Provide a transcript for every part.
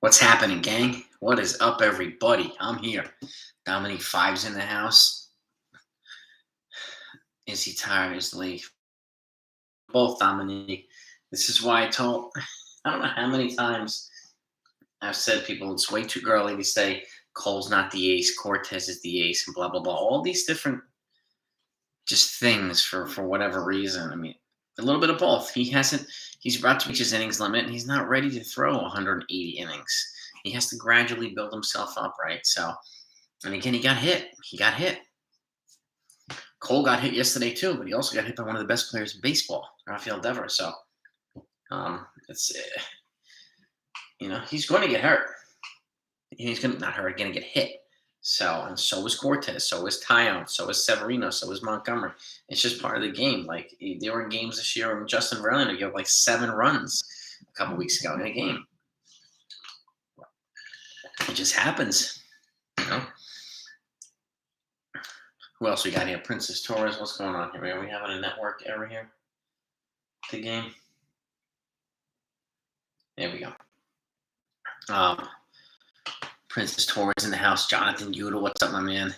What's happening, gang? What is up, everybody? I'm here. Dominique Five's in the house. Is he tired? Is Lee? Both Dominique. This is why I don't know how many times I've said people it's way too early to say Cole's not the ace, Cortez is the ace, and blah blah blah. All these different just things for whatever reason. I mean, a little bit of both. He's about to reach his innings limit, and he's not ready to throw 180 innings. He has to gradually build himself up, right? So, and again, he got hit. Cole got hit yesterday too, but he also got hit by one of the best players in baseball, Rafael Devers. So, it's he's going to get hurt. He's going to not hurt, going to get hit. So, and so is Cortez, so is Tyone, so is Severino, so is Montgomery. It's just part of the game. Like, they were in games this year, and Justin Verlander gave like 7 runs a couple weeks ago in a game. It just happens, Who else we got here? Princess Torres. What's going on here? Are we having a network error here? The game. There we go. Princess Torres in the house. Jonathan Udall, what's up, my man?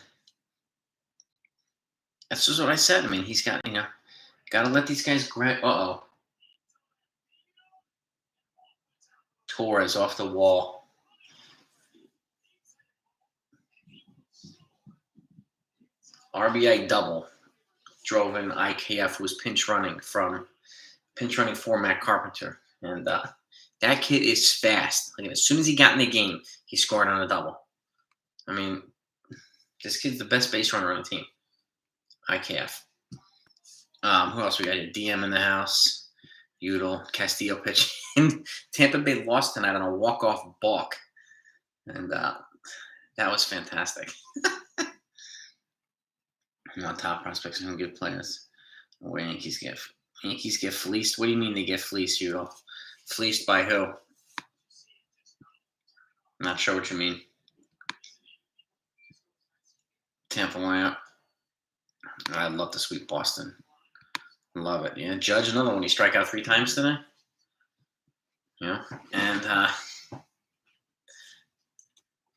That's just what I said. I mean, he's got, got to let these guys grab. Torres off the wall. RBI double. Drove in IKF, was pinch running for Matt Carpenter. And that kid is fast. Like, as soon as he got in the game, he scored on a double. I mean, this kid's the best base runner on the team. IKF. Who else we got here? DM in the house. Udall. Castillo pitching. Tampa Bay lost tonight on a walk-off balk. And that was fantastic. Top prospects and good players. Where Yankees get fleeced. What do you mean they get fleeced, Udall? Fleeced by who? Not sure what you mean. Tampa lineup. I love to sweep Boston. Love it. Yeah, Judge, another one. He strike out 3 times today. And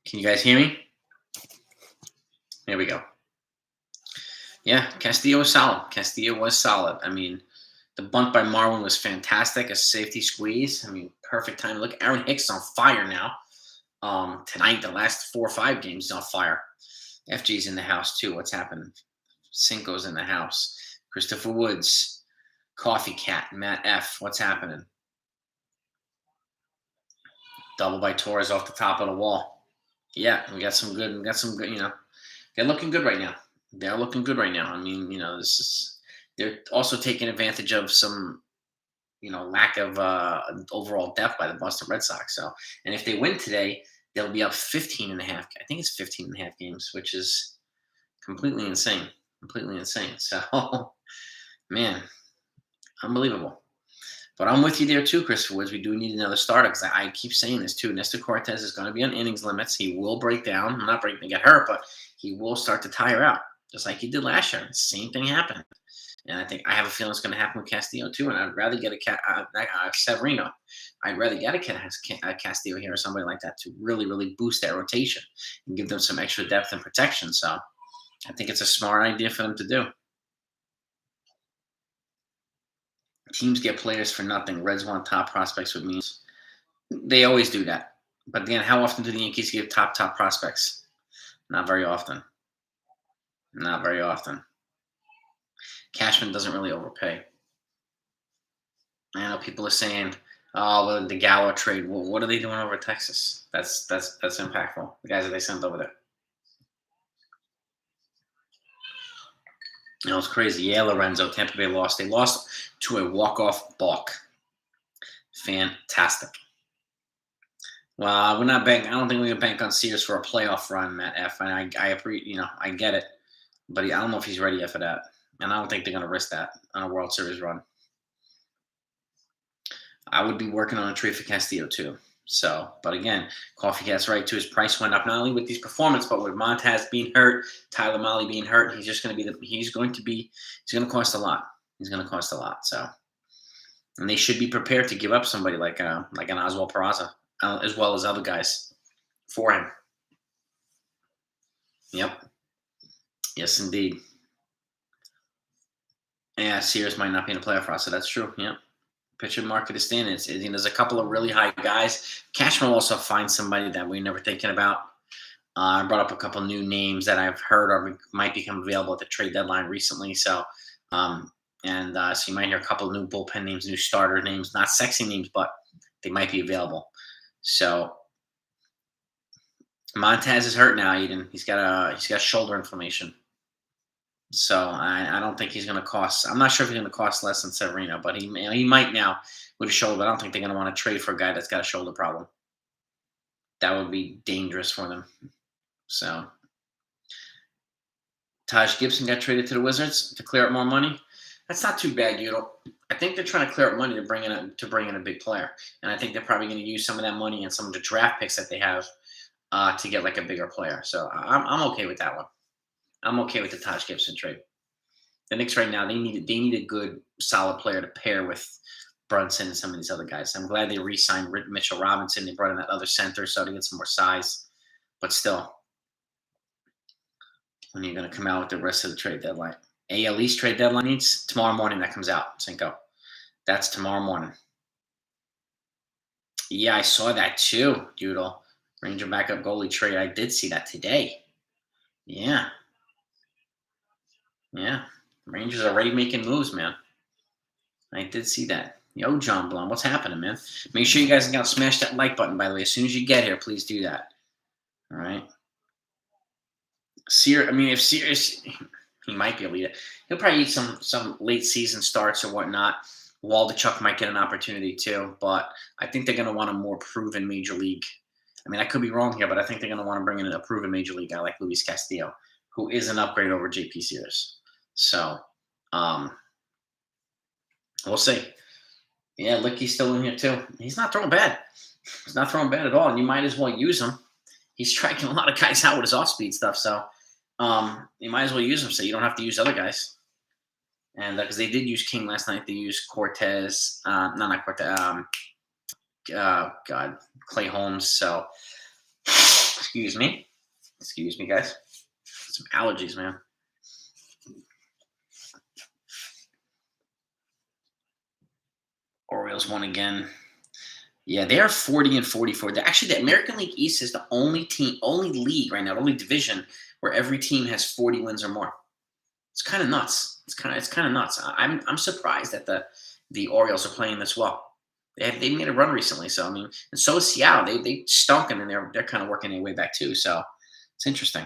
can you guys hear me? There we go. Yeah, Castillo was solid. I mean, the bunt by Marwin was fantastic. A safety squeeze. I mean, perfect time. Look, Aaron Hicks is on fire now. Tonight, the last 4 or 5 games, he's on fire. FG's in the house, too. What's happening? Cinco's in the house. Christopher Woods. Coffee Cat. Matt F. What's happening? Double by Torres off the top of the wall. Yeah, we got some good, they're looking good right now. I mean, they're also taking advantage of some, lack of overall depth by the Boston Red Sox. So, and if they win today, they'll be up 15.5. I think it's 15.5 games, which is completely insane. So, man, unbelievable. But I'm with you there too, Christopher Woods. We do need another starter because I keep saying this too. Nestor Cortez is going to be on innings limits. He will break down. I'm not breaking to get hurt, but he will start to tire out, just like he did last year. Same thing happened. And I have a feeling it's going to happen with Castillo too. And I'd rather get a Severino. I'd rather get a Castillo here or somebody like that to really, really boost that rotation and give them some extra depth and protection. So I think it's a smart idea for them to do. Teams get players for nothing. Reds want top prospects with means. They always do that. But again, how often do the Yankees give top prospects? Not very often. CASHMAN doesn't really overpay. I know people are saying, "Oh, the Gallo trade." Well, what are they doing over Texas? That's impactful. The guys that they sent over there. It's crazy. Yeah, Lorenzo, Tampa Bay lost. They lost to a walk-off balk. Fantastic. Well, we're not banking. I don't think we're gonna bank on Sears for a playoff run, Matt F. And I get it, but I don't know if he's ready yet for that. And I don't think they're gonna risk that on a World Series run. I would be working on a trade for Castillo too. So, but again, Coffee Cat's right too. His price went up not only with these performances, but with Montez being hurt, Tyler Mahle being hurt. He's just going to be he's going to cost a lot. So, and they should be prepared to give up somebody like an Oswald Peraza as well as other guys for him. Yep. Yes, indeed. Yeah, Sears might not be in the playoff roster. That's true. Yep. Pitcher market is standing. There's a couple of really high guys. Cashman will also find somebody that we're never thinking about. I brought up a couple new names that I've heard might become available at the trade deadline recently. So, so you might hear a couple of new bullpen names, new starter names, not sexy names, but they might be available. So Montez is hurt now, Eden. He's got shoulder inflammation. So I don't think he's going to cost. I'm not sure if he's going to cost less than Severino, but he might now with a shoulder. But I don't think they're going to want to trade for a guy that's got a shoulder problem. That would be dangerous for them. So Taj Gibson got traded to the Wizards to clear up more money. That's not too bad, I think they're trying to clear up money to bring in a big player, and I think they're probably going to use some of that money and some of the draft picks that they have to get like a bigger player. So I'm okay with that one. I'm okay with the Taj Gibson trade. The Knicks right now, they need a good, solid player to pair with Brunson and some of these other guys. I'm glad they re-signed Mitchell Robinson. They brought in that other center so to get some more size. But still, when are you going to come out with the rest of the trade deadline? AL East trade deadline needs tomorrow morning. That comes out. Cinco. That's tomorrow morning. Yeah, I saw that too, Doodle. Ranger backup goalie trade. I did see that today. Yeah. Yeah. Rangers are already making moves, man. I did see that. Yo, John Blum, what's happening, man? Make sure you guys can smash that like button, by the way. As soon as you get here, please do that. All right. If Sears, he might be able to eat it. He'll probably eat some late season starts or whatnot. Waldachuk might get an opportunity too, but I think they're going to want a more proven major league. I mean, I could be wrong here, but I think they're going to want to bring in a proven major league guy like Luis Castillo, who is an upgrade over JP Sears. So, we'll see. Yeah, Licky's still in here too. He's not throwing bad. He's not throwing bad at all, and you might as well use him. He's striking a lot of guys out with his off-speed stuff, so you might as well use him so you don't have to use other guys. And because they did use King last night, they used Cortez. Not Cortez. Clay Holmes. So, excuse me, guys. Some allergies, man. Orioles won again. Yeah, they are 40 and 44. They're actually, the American League East is the only league right now, only division where every team has 40 wins or more. It's kind of nuts. It's kind of nuts. I'm surprised that the Orioles are playing this well. They made a run recently, so I mean, and so is Seattle. They stunk, and they're kind of working their way back too. So it's interesting.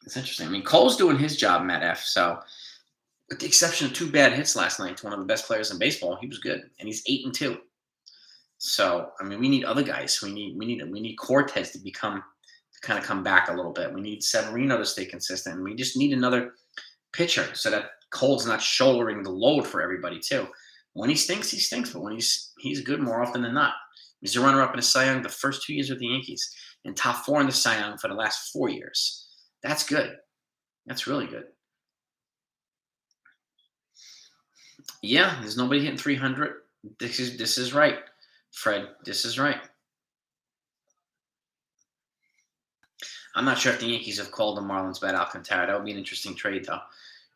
It's interesting. I mean, Cole's doing his job, Matt F. So, with the exception of 2 bad hits last night to one of the best players in baseball, he was good, and he's 8-2. So I mean, we need other guys. We need Cortez to kind of come back a little bit. We need Severino to stay consistent. We just need another pitcher so that Cole's not shouldering the load for everybody too. When he stinks, he stinks. But when he's good more often than not. He's a runner-up in the Cy Young the first 2 years with the Yankees and top 4 in the Cy Young for the last 4 years. That's good. That's really good. Yeah, there's nobody hitting 300. This is right, Fred. This is right. I'm not sure if the Yankees have called the Marlins about Alcantara. That would be an interesting trade, though.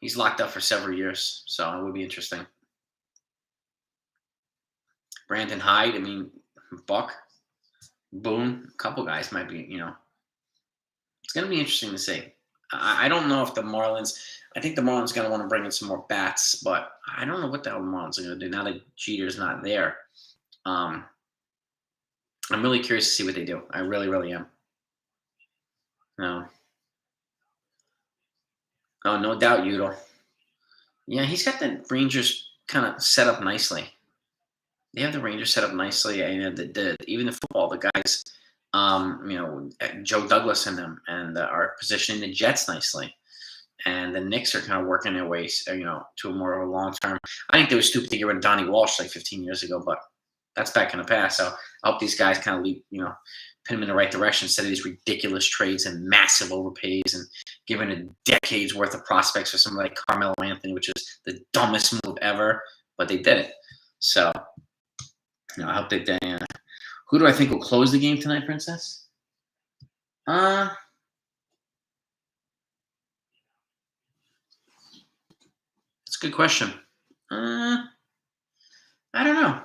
He's locked up for several years, so it would be interesting. Brandon Hyde, I mean, Buck, Boone, a couple guys might be, It's going to be interesting to see. I don't know if the Marlins, I think the Marlins are going to want to bring in some more bats, but I don't know what the hell the Marlins are going to do now that Jeter's not there. I'm really curious to see what they do. I really, really am. No. Oh, no doubt, Udall. Yeah, he's got the Rangers kind of set up nicely. They have the Rangers set up nicely, and even the football, the guys, Joe Douglas and them, and are positioning the Jets nicely. And the Knicks are kind of working their way, to a more of a long term. I think they were stupid to get rid of Donnie Walsh like 15 years ago, but that's back in the past. So I hope these guys kind of lead, pin them in the right direction instead of these ridiculous trades and massive overpays and giving a decade's worth of prospects for somebody like Carmelo Anthony, which is the dumbest move ever, but they did it. So, I hope that Who do I think will close the game tonight, Princess? Uh, that's a good question. I don't know.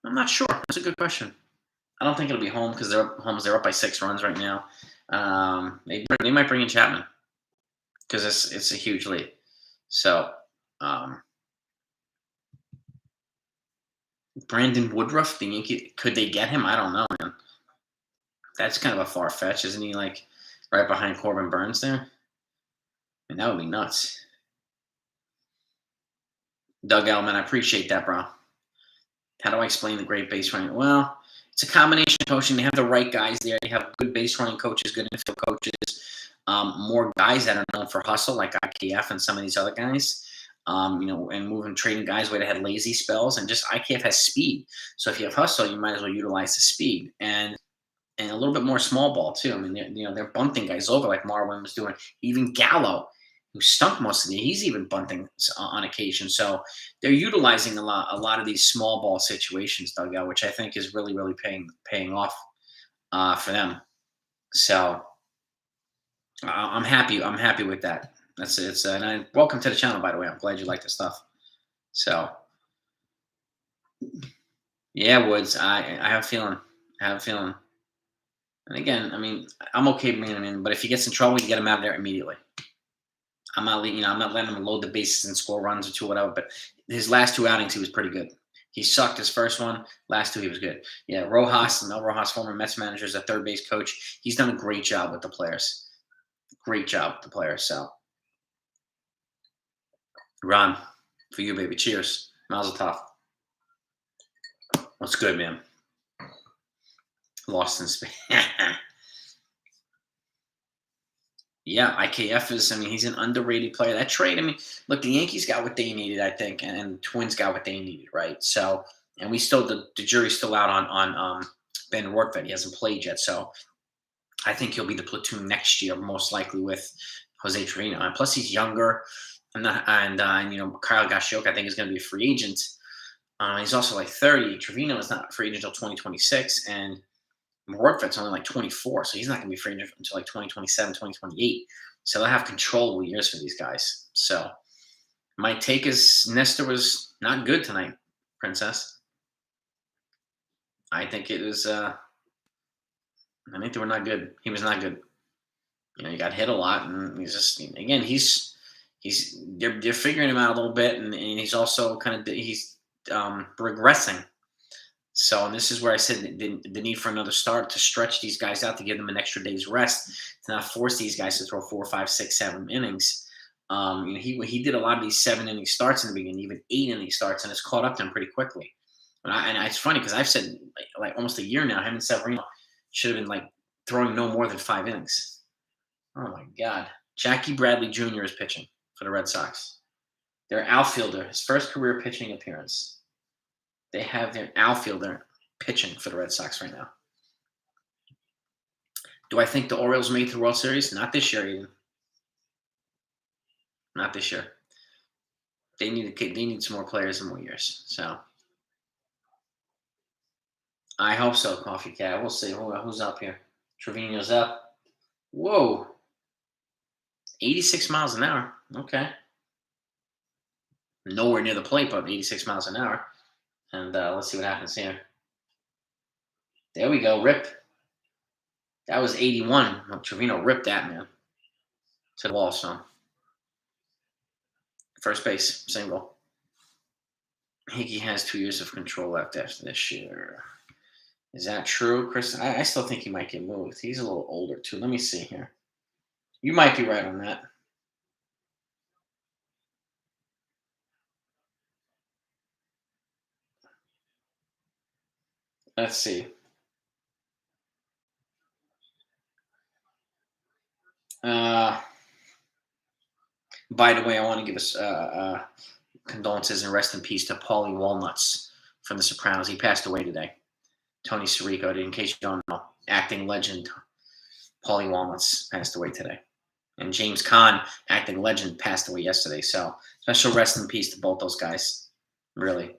I'm not sure. That's a good question. I don't think it'll be home because they're up by 6 runs right now. They might bring in Chapman because it's a huge lead. So um, Brandon Woodruff, the Yankee, could they get him? I don't know, man. That's kind of a far fetch, isn't he? Like right behind Corbin Burns there, and that would be nuts. Doug Elman, I appreciate that, bro. How do I explain the great base running? Well, it's a combination of coaching. They have the right guys there. They have good base running coaches, good infield coaches, more guys that are known for hustle, like IKF and some of these other guys. And moving, trading guys where they had lazy spells, and just IKF has speed. So if you have hustle, you might as well utilize the speed and a little bit more small ball too. I mean, they're bunting guys over like Marwin was doing. Even Gallo, who stunk most of the year, he's even bunting on occasion. So they're utilizing a lot of these small ball situations, dugout, which I think is really really paying off for them. So I'm happy. I'm happy with that. That's it. Welcome to the channel, by the way. I'm glad you like the stuff. So yeah, Woods. I have a feeling. I have a feeling. And again, I mean, I'm okay bringing him in, but if he gets in trouble, you get him out of there immediately. I'm not letting him load the bases and score runs or two, whatever. But his last 2 outings, he was pretty good. He sucked his first one. Last 2, he was good. Yeah, Rojas, Mel Rojas, former Mets manager, is a third base coach. He's done a great job with the players. Great job with the players. So, Ron, for you, baby. Cheers. Mazel tov. What's good, man? Lost in space. Yeah, IKF is. I mean, he's an underrated player. That trade. I mean, look, the Yankees got what they needed, I think, and the Twins got what they needed, right? So, and we still the jury's still out on Ben Rortvedt. He hasn't played yet, so I think he'll be the platoon next year, most likely with Jose Trevino. And plus, he's younger. And Kyle Gashioka, I think, is going to be a free agent. He's also like 30. Trevino is not a free agent until 2026, and Rortvedt's only like 24, so he's not going to be free agent until like 2027, 2028. So they'll have controllable years for these guys. So my take is Nestor was not good tonight, Princess. I think it was. I think they were not good. He was not good. He got hit a lot, and they're figuring him out a little bit, and he's also he's regressing. So, and this is where I said the need for another start to stretch these guys out, to give them an extra day's rest, to not force these guys to throw 4, 5, 6, 7 innings. He did a lot of these 7-inning starts in the beginning, even 8-inning starts, and it's caught up to him pretty quickly. And it's funny because I've said like almost a year now, him and Severino should have been like throwing no more than 5 innings. Oh my God. Jackie Bradley Jr. is pitching for the Red Sox. Their outfielder, his first career pitching appearance. They have their outfielder pitching for the Red Sox right now. Do I think the Orioles made the World Series? Not this year, even. Not this year. They need some more players and more years. So I hope so, Coffee Cat. We'll see. Who's up here? Trevino's up. Whoa. 86 miles an hour. Okay. Nowhere near the plate, but 86 miles an hour. And let's see what happens here. There we go. Rip. That was 81. Well, Trevino ripped that, man. To the wall, so. First base, single. Hickey has 2 years of control left after this year. Is that true, Chris? I still think he might get moved. He's a little older, too. Let me see here. You might be right on that. Let's see. By the way, I want to give us condolences and rest in peace to Paulie Walnuts from The Sopranos. He passed away today. Tony Sirico, in case you don't know, acting legend Paulie Walnuts passed away today. And James Caan, acting legend, passed away yesterday. So special rest in peace to both those guys. Really.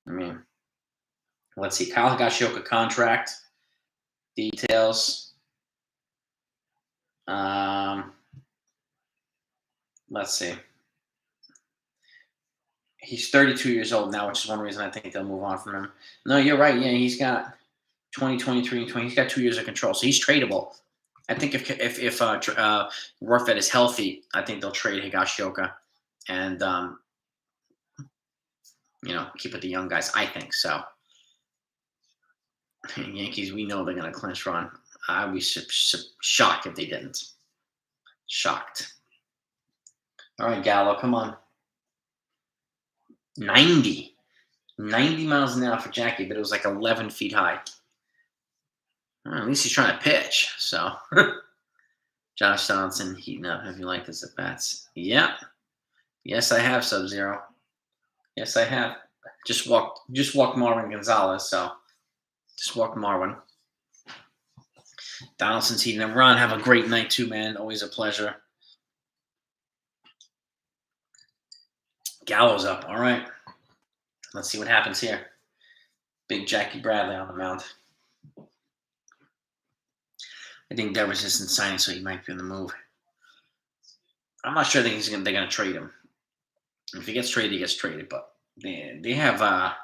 I mean, Let's see. Kyle Higashioka contract details. Let's see. He's 32 years old now, which is one reason I think they'll move on from him. No, you're right. Yeah, he's got 2023 and 20. He's got 2 years of control, so he's tradable. I think if Worfed is healthy, I think they'll trade Higashioka and keep with the young guys. I think so. Yankees, we know they're going to clinch run. I'd be shocked if they didn't. Shocked. All right, Gallo, come on. 90 miles an hour for Jackie, but it was like 11 feet high. Well, at least he's trying to pitch. So, Josh Donaldson heating up. Have you liked this at bats? Yeah. Yes, I have, Sub-Zero. Yes, I have. Just walked Marvin Gonzalez, so just walked Marvin. Donaldson's heating up. Ron, have a great night too, man. Always a pleasure. Gallo's up. All right. Let's see what happens here. Big Jackie Bradley on the mound. I think Devers isn't signing, so he might be on the move. I'm not sure. I think they're going to trade him. If he gets traded, he gets traded. But they have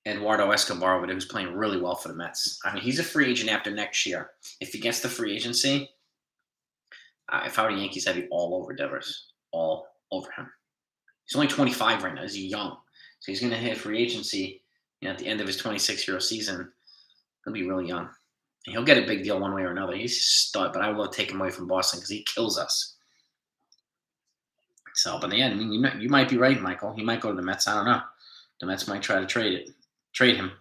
Eduardo Escobar, who's playing really well for the Mets. I mean, he's a free agent after next year. If he gets the free agency, if I were the Yankees, I'd be all over Devers. All over him. He's only 25 right now. He's young. So he's going to hit free agency at the end of his 26-year-old season. He'll be really young. And he'll get a big deal one way or another. He's a stud, but I would love to take him away from Boston because he kills us. So, but yeah, I mean, you might be right, Michael. He might go to the Mets. I don't know. The Mets might try to trade him.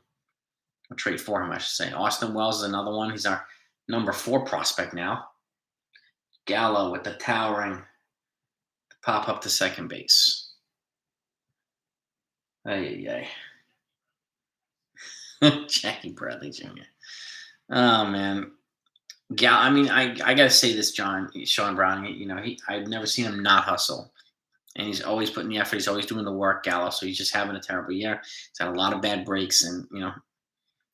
Or trade for him, I should say. Austin Wells is another one. He's our number 4 prospect now. Gallo with the towering pop up to second base. Ay. Jackie Bradley Jr. Oh, man. I mean, I got to say this, Sean Brown, I've never seen him not hustle. And he's always putting the effort. He's always doing the work, Gallo. So he's just having a terrible year. He's had a lot of bad breaks and, he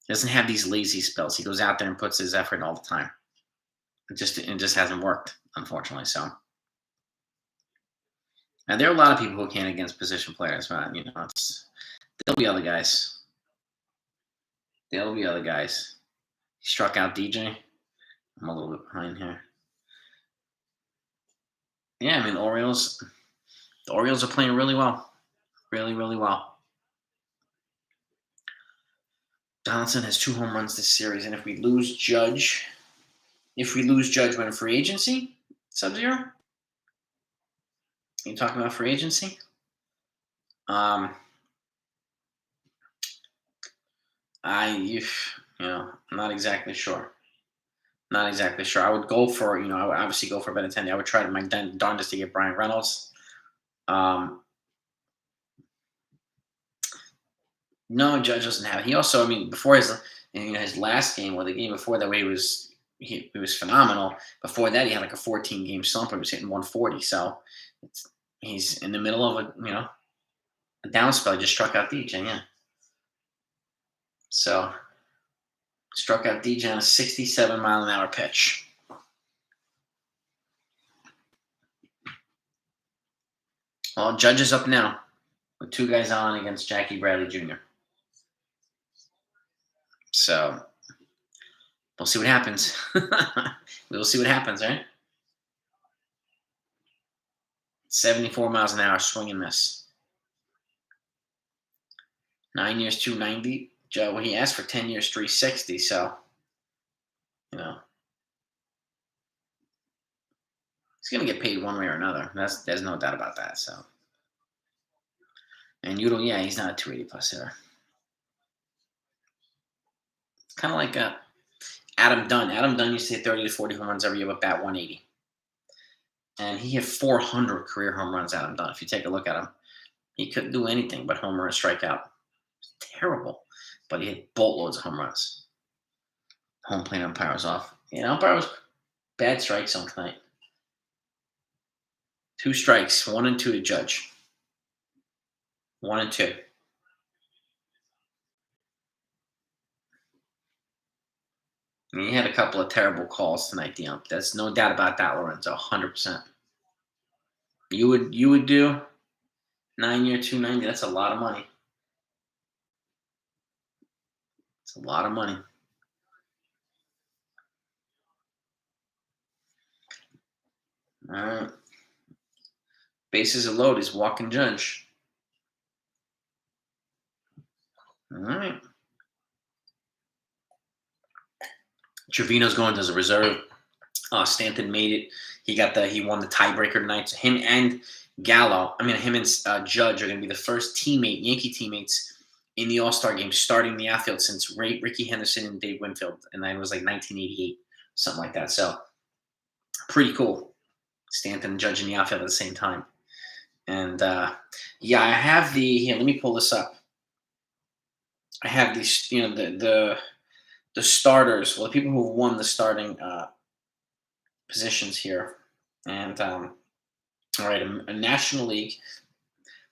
doesn't have these lazy spells. He goes out there and puts his effort all the time. It just hasn't worked, unfortunately. So, and there are a lot of people who can't against position players, but there'll be other guys. He struck out DJ. I'm a little bit behind here. Yeah, I mean, the Orioles are playing really well. Really, really well. Donaldson has 2 home runs this series, and if we lose Judge when in free agency, Sub-Zero? You talking about free agency? I'm not exactly sure. Not exactly sure. I would go for, I would obviously go for Benintendi. I would try my darndest to get Brian Reynolds. No, Judge doesn't have it. He also, before his last game or the game before that, where he was phenomenal. Before that, he had like a 14-game slump where he was hitting 140. So he's in the middle of a down spell. He just struck out DJ, yeah. So struck out DJ on a 67-mile-an-hour pitch. Well, Judge is up now with 2 guys on against Jackie Bradley Jr. So we'll see what happens. We'll see what happens, right? 74 miles an hour, swing and miss. 9 years, 290. Joe, well, he asked for 10 years, 360. So, he's going to get paid one way or another. There's no doubt about that. So, and Udall, yeah, he's not a 280 plus hitter. It's kind of like Adam Dunn. Adam Dunn used to hit 30 to 40 home runs every year, but bat 180. And he had 400 career home runs, Adam Dunn. If you take a look at him, he couldn't do anything but homer and strikeout. Terrible. But he hit boatloads of home runs. Home plate umpire was off. Umpire was bad strike zone tonight. 2 strikes, 1 and 2 to Judge. 1 and 2. I mean, he had a couple of terrible calls tonight, the ump. There's no doubt about that, Lorenzo. 100%. You would do 9-year, 290. That's a lot of money. It's a lot of money. All right. Bases are loaded. He's walking judge. All right. Trevino's going as a reserve. Stanton made it. He won the tiebreaker tonight. So him and him and Judge are going to be the first Yankee teammates in the All-Star game starting the outfield since Ricky Henderson and Dave Winfield, and that was like 1988, something like that. So pretty cool. Stanton and Judge in the outfield at the same time. And I have here. Let me pull this up. I have these, the starters. Well, the people who have won the starting positions here. And all right, a National League.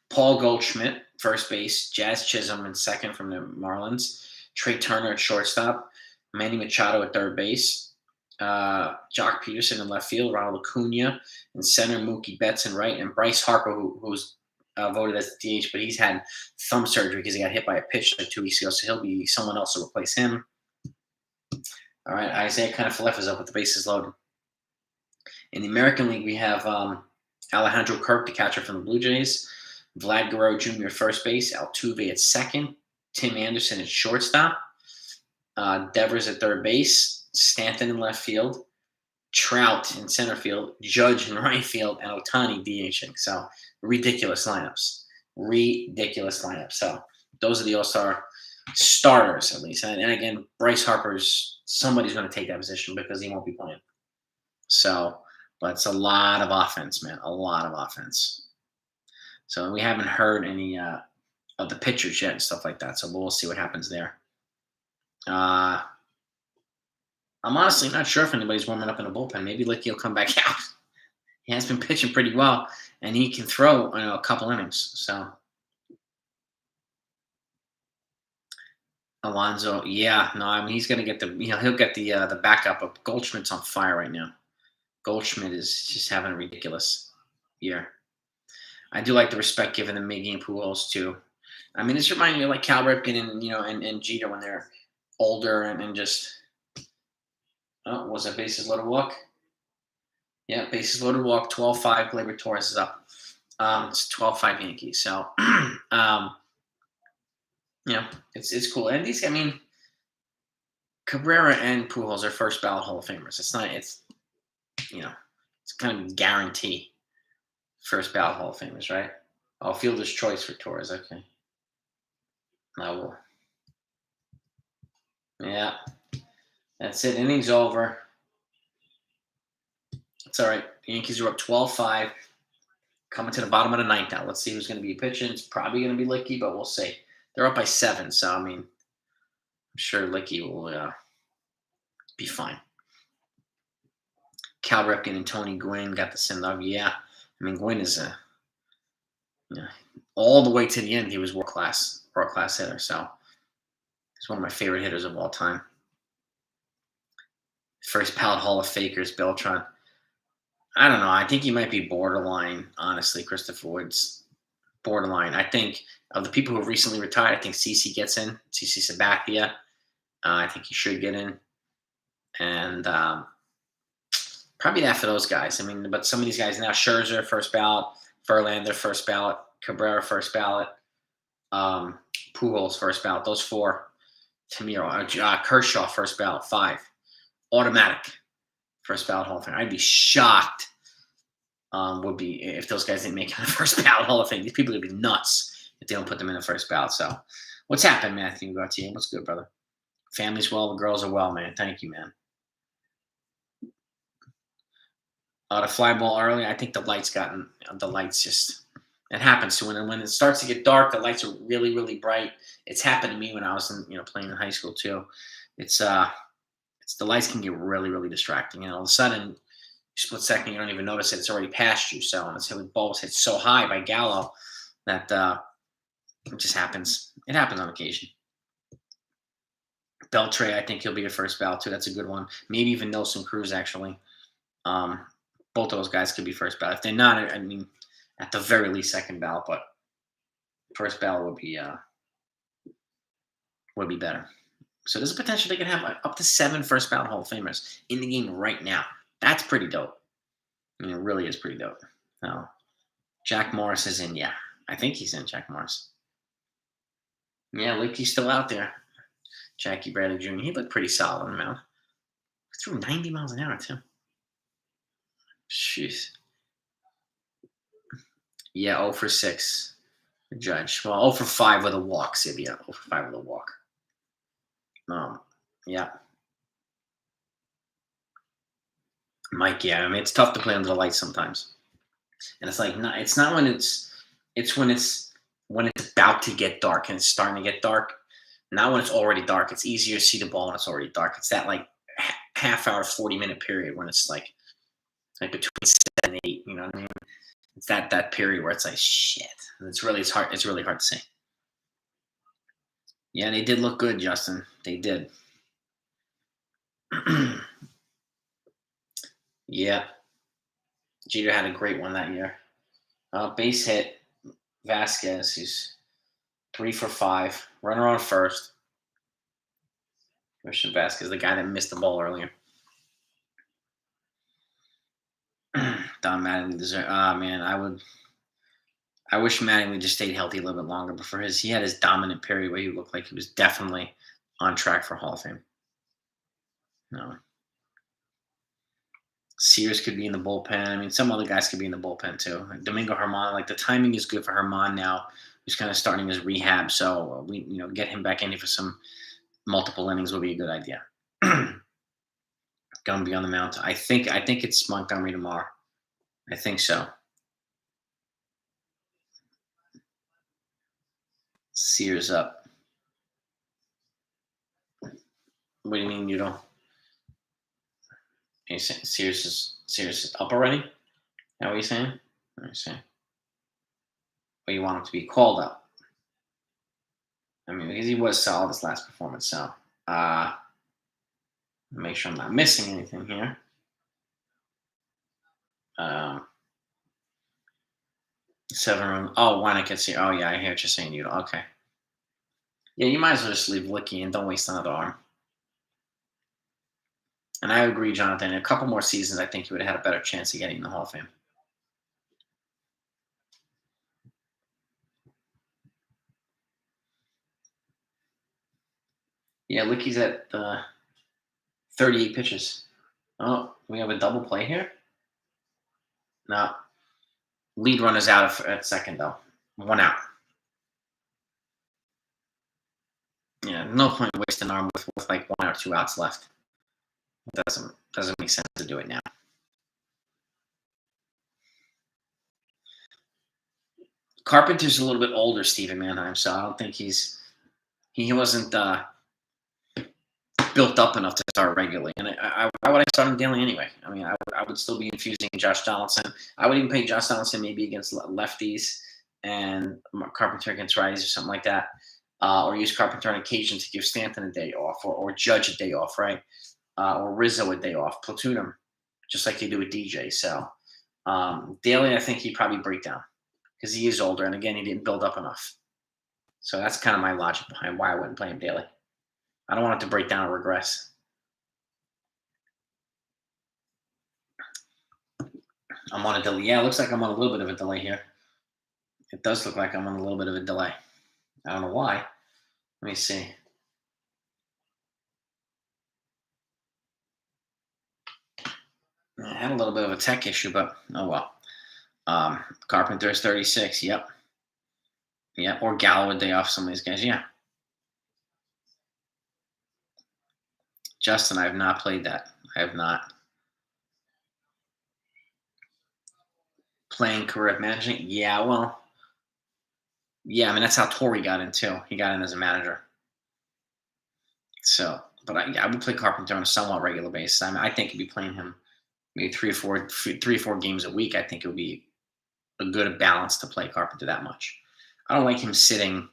Paul Goldschmidt, first base. Jazz Chisholm in second from the Marlins. Trey Turner at shortstop. Manny Machado at third base. Jock Peterson in left field. Ronald Acuna in center. Mookie Betts in right. And Bryce Harper, who's voted as the DH, but he's had thumb surgery because he got hit by a pitch like 2 weeks ago, so he'll be someone else to replace him. All right, Isaiah Kiner-Falefa is up with the bases loaded. In the American League, we have Alejandro Kirk, the catcher from the Blue Jays. Vlad Guerrero Jr. first base. Altuve at second. Tim Anderson at shortstop. Devers at third base. Stanton in left field. Trout in center field. Judge in right field. And Ohtani DHing. So ridiculous lineups. So those are the All-Star starters, at least. And again, Bryce Harper's, somebody's going to take that position because he won't be playing. So, but it's a lot of offense, man. A lot of offense. So we haven't heard any of the pitchers yet and stuff like that. So we'll see what happens there. I'm honestly not sure if anybody's warming up in the bullpen. Maybe Licky will come back out. He has been pitching pretty well, and he can throw a couple innings. So Alonso, he's going to get he'll get the backup. But Goldschmidt's on fire right now. Goldschmidt is just having a ridiculous year. I do like the respect given to Miggy and Pujols too. I mean, this reminds me of like Cal Ripken and Jeter when they're older and just. Oh, was it bases loaded walk? Yeah, bases loaded walk. 12-5. Gleyber Torres is up. It's 12-5 Yankees. So, it's cool. And these, Cabrera and Pujols are first ballot Hall of Famers. It's kind of a guarantee. First ballot Hall of Famers, right? Oh, fielder's choice for Torres. Okay. Yeah. That's it. Innings over. It's all right. The Yankees are up 12-5. Coming to the bottom of the ninth now. Let's see who's going to be pitching. It's probably going to be Licky, but we'll see. They're up by 7, so, I'm sure Licky will be fine. Cal Ripken and Tony Gwynn got the send-off. Yeah. Gwynn is all the way to the end, he was world-class hitter. So he's one of my favorite hitters of all time. First ballot Hall of Fakers, Beltran. I don't know. I think he might be borderline, honestly, Christopher Woods. Borderline. I think of the people who have recently retired, I think CC gets in. CC Sabathia. I think he should get in. And probably that for those guys. But some of these guys now, Scherzer, first ballot. Verlander, first ballot. Cabrera, first ballot. Pujols, first ballot. Those 4 to me are Kershaw, first ballot. 5. Automatic first ballot Hall of Fame. I'd be shocked if those guys didn't make it in the first ballot Hall of Fame. These people would be nuts if they don't put them in the first ballot. So what's happened, Matthew Gauthier? What's good, brother? Family's well. The girls are well, man. Thank you, man. The fly ball early. I think the lights just, it happens. So when it starts to get dark, the lights are really, really bright. It's happened to me when I was playing in high school too. It's the lights can get really, really distracting. And all of a sudden, split second, you don't even notice it. It's already past you. So, and the ball was hit so high by Gallo that it just happens. It happens on occasion. Beltre, I think he'll be a first ballot too. That's a good one. Maybe even Nelson Cruz actually. Um, both of those guys could be first ballot. If they're not, I mean, at the very least, second ballot. But first ballot would be better. So there's a potential they can have up to 7 first ballot Hall of Famers in the game right now. That's pretty dope. I mean, it really is pretty dope. Now, Jack Morris is in. Yeah, I think he's in. Jack Morris. Yeah, look, he's still out there. Jackie Bradley Jr. He looked pretty solid on the mound. Threw 90 miles an hour too. Jeez. Yeah, 0 for 6. The Judge. Well, 0 for 5 with a walk, Sevy. 0 for 5 with a walk. Yeah. Mike, yeah. I mean, it's tough to play under the lights sometimes. And it's like, it's not when it's when it's about to get dark and it's starting to get dark. Not when it's already dark. It's easier to see the ball when it's already dark. It's that like half hour, 40-minute period when it's like between 7 and 8. You know what I mean? It's that period where it's like shit. And it's really hard to see. Yeah, they did look good, Justin. They did. Yeah. Jeter had a great one that year. Base hit. Vasquez, he's 3 for 5. Runner on first. Christian Vasquez, the guy that missed the ball earlier. Don Mattingly deserves. Man, I wish Mattingly just stayed healthy a little bit longer. But he had his dominant period where he looked like he was definitely on track for Hall of Fame. No. Sears could be in the bullpen. I mean, some other guys could be in the bullpen too. Domingo Germán, like the timing is good for Germán now. He's kind of starting his rehab, so we get him back in for some multiple innings would be a good idea. Gonna be on the mound. I think it's Montgomery tomorrow. I think so. Sears up. What do you mean you don't? Sears is up already? Is that what you're saying? Let me see. But you want him to be called up. I mean, because he was solid this last performance, so make sure I'm not missing anything here. 7 room. Oh, why not get see? Oh yeah, I hear what you're saying. You okay? Yeah, you might as well just leave Licky and don't waste another arm. And I agree, Jonathan. In a couple more seasons, I think he would have had a better chance of getting in the Hall of Fame. Yeah, Licky's at 38 pitches. Oh, we have a double play here? No. Lead runner's out at second, though. 1 out. Yeah, no point wasting an arm with like 1 or 2 outs left. It doesn't make sense to do it now. Carpenter's a little bit older, Stephen Manheim, so I don't think he wasn't built up enough to start regularly. And why would I start him daily anyway? I mean, I would still be infusing Josh Donaldson. I would even play Josh Donaldson maybe against lefties and Carpenter against righties or something like that. Or use Carpenter on occasion to give Stanton a day off or Judge a day off, right? Or Rizzo a day off. Platoon him, just like they do with DJ. So daily, I think he'd probably break down because he is older. And again, he didn't build up enough. So that's kind of my logic behind why I wouldn't play him daily. I don't want it to break down or regress. I'm on a delay. Yeah, it looks like I'm on a little bit of a delay here. It does look like I'm on a little bit of a delay. I don't know why. Let me see. I had a little bit of a tech issue, but oh well. Carpenter's 36. Yep. Yeah, or Gallo a day off some of these guys. Yeah. Justin, I have not played that. I have not. Playing career managing? Yeah, well. Yeah, I mean, that's how Torrey got in, too. He got in as a manager. So, but I would play Carpenter on a somewhat regular basis. I mean, I think I'd be playing him maybe three or four games a week. I think it would be a good balance to play Carpenter that much. I don't like him sitting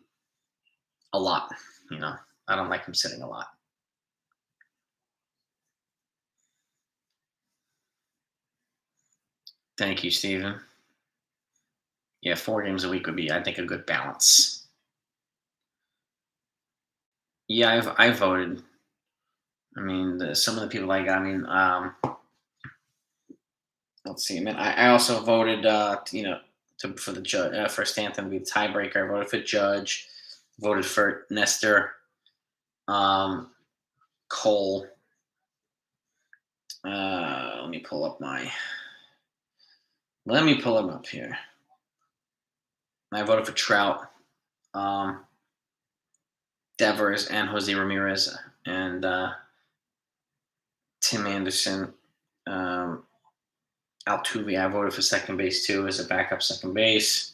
a lot. I don't like him sitting a lot. Thank you, Steven. Yeah, 4 games a week would be, I think, a good balance. Yeah, I voted. I mean, some of the people I got. I mean, let's see. I mean, I also voted. For the judge for Stanton to be the tiebreaker. I voted for Judge. Voted for Nestor. Um, Cole. Let me pull up my. Let me pull them up here. I voted for Trout, Devers, and Jose Ramirez, and Tim Anderson, Altuve. I voted for second base too as a backup second base.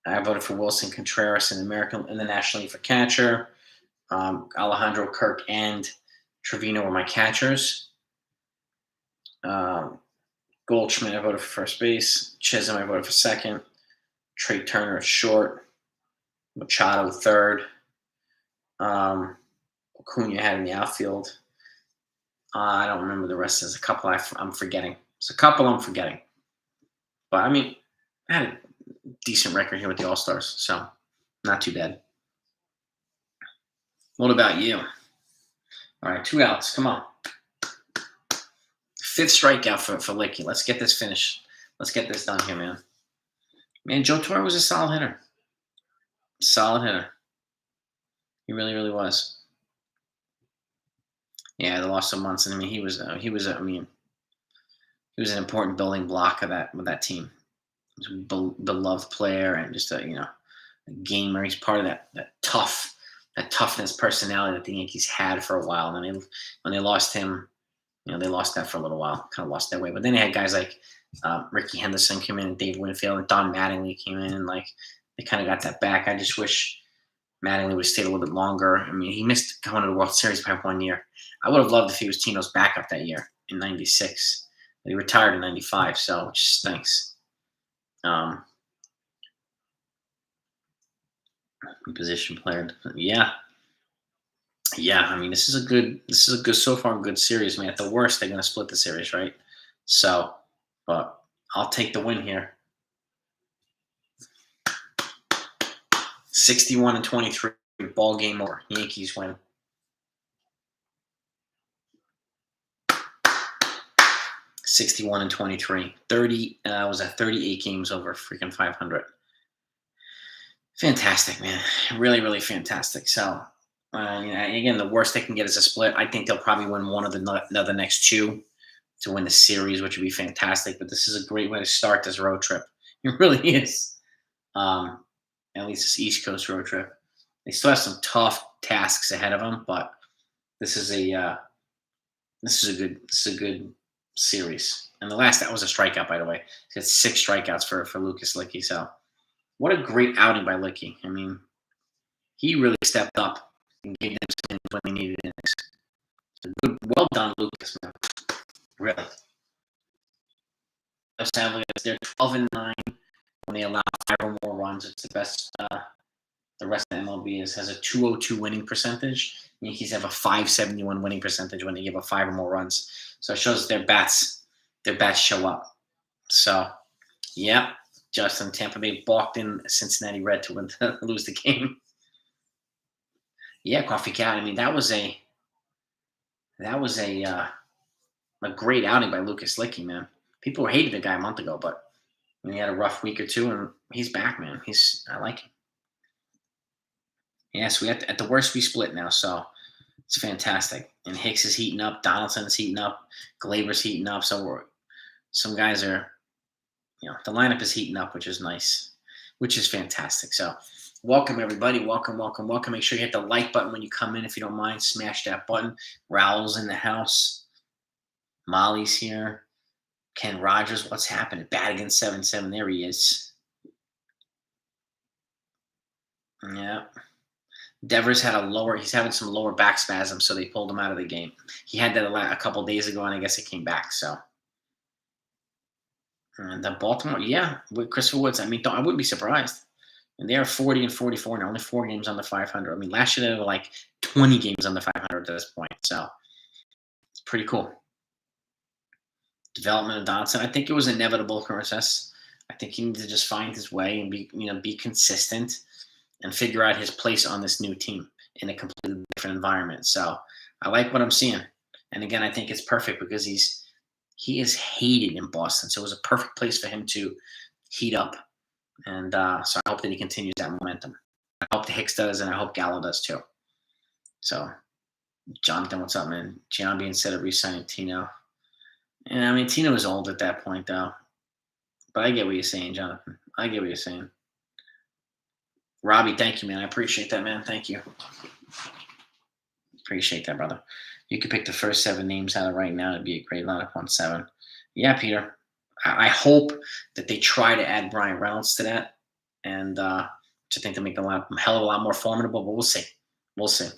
I voted for Wilson Contreras in the National League for catcher. Alejandro, Kirk, and Trevino were my catchers. Goldschmidt, I voted for first base. Chisholm, I voted for second. Trey Turner at short. Machado third. Acuna had in the outfield. I don't remember the rest. There's a couple I'm forgetting. There's a couple I'm forgetting. But, I mean, I had a decent record here with the All-Stars, so not too bad. What about you? All right, 2 outs. Come on. 5th strikeout for Licky. Let's get this finished. Let's get this done here, man. Man, Joe Torre was a solid hitter. Solid hitter. He really, really was. Yeah, they lost some months, and I mean, he was an important building block of that team. He was a beloved player and just a gamer. He's part of that toughness personality that the Yankees had for a while. And then when they lost him, they lost that for a little while, kind of lost their way. But then they had guys like Ricky Henderson come in and Dave Winfield and Don Mattingly came in, and like they kind of got that back. I just wish Mattingly would have stayed a little bit longer. I mean, he missed going to the World Series by 1 year. I would have loved if he was Tino's backup that year in '96. But he retired in '95, so which stinks. Position player, yeah. I mean, this is a good so far good series, man. At the worst, they're going to split the series, right? So, but I'll take the win here. 61-23, ball game over. Yankees win. 61-23. 30 was at 38 games over freaking 500. Fantastic, man. Really, really fantastic. So, again, the worst they can get is a split. I think they'll probably win one of the next 2 to win the series, which would be fantastic. But this is a great way to start this road trip. It really is. At least this East Coast road trip. They still have some tough tasks ahead of them, but this is a good series. And that was a strikeout, by the way. He had 6 strikeouts for Lucas Licky. So, what a great outing by Licky. I mean, he really stepped up and gave them some innings when they needed innings. So good, well done, Lucas. Man. Really. Los Angeles, they're 12-9 when they allow 5 or more runs. It's the best. The rest of the MLB has a 202 winning percentage. Yankees have a 571 winning percentage when they give up 5 or more runs. So it shows their bats show up. So, yeah, Justin, Tampa Bay balked in Cincinnati Red to lose the game. Yeah, Coffee Cat. I mean, that was a great outing by Lucas Licky, man. People hated the guy a month ago, but he had a rough week or 2, and he's back, man. I like him. Yeah, so at the worst we split now, so it's fantastic. And Hicks is heating up, Donaldson is heating up, Glaber's heating up. So some guys are, the lineup is heating up, which is nice, which is fantastic. So welcome everybody, welcome. Make sure you hit the like button when you come in, if you don't mind. Smash that button. Raul's in the house. Molly's here. Ken Rogers, what's happening? Badigan 7-7. There he is. Yeah. Devers he's having some lower back spasms, so they pulled him out of the game. He had that a couple days ago, and I guess it came back. So, and the Baltimore, yeah, with Christopher Woods, I mean, I wouldn't be surprised. And they are 40-44 now, only 4 games under 500. I mean, last year they were like 20 games under 500 at this point. So, it's pretty cool. development of Donaldson. I think it was inevitable process. I think he needs to just find his way and be consistent and figure out his place on this new team in a completely different environment. So I like what I'm seeing. And again, I think it's perfect because he is hated in Boston. So it was a perfect place for him to heat up. And so I hope that he continues that momentum. I hope the Hicks does, and I hope Gallo does too. So, Jonathan, what's up, man? Giambi instead of re-signing Tino. Yeah, I mean, Tino was old at that point, though. But I get what you're saying, Jonathan. I get what you're saying. Robbie, thank you, man. I appreciate that, man. Thank you. Appreciate that, brother. You could pick the first 7 names out of right now. It'd be a great lineup on 7. Yeah, Peter. I hope that they try to add Brian Reynolds to that, and I think they'll make the lineup a hell of a lot more formidable. But we'll see. We'll see.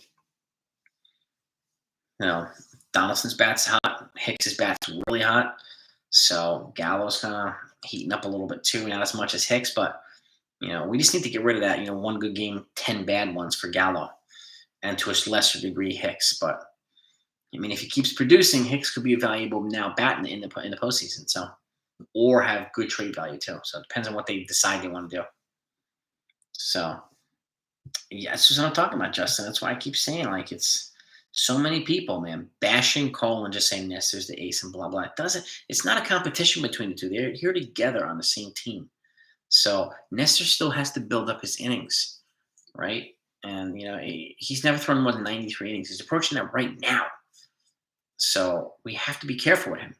Donaldson's bat's hot. Hicks's bat's really hot. So Gallo's kind of heating up a little bit too. Not as much as Hicks, but we just need to get rid of that. 1 good game, 10 bad ones for Gallo, and to a lesser degree Hicks. But I mean, if he keeps producing, Hicks could be a valuable now bat in the postseason. So, or have good trade value too. So it depends on what they decide they want to do. So yeah, that's what I'm talking about, Justin. That's why I keep saying it's so many people, man, bashing Cole and just saying Nestor's the ace and blah blah. It's not a competition between the two. They're here together on the same team. So Nestor still has to build up his innings, right? And he's never thrown more than 93 innings. He's approaching that right now. So we have to be careful with him.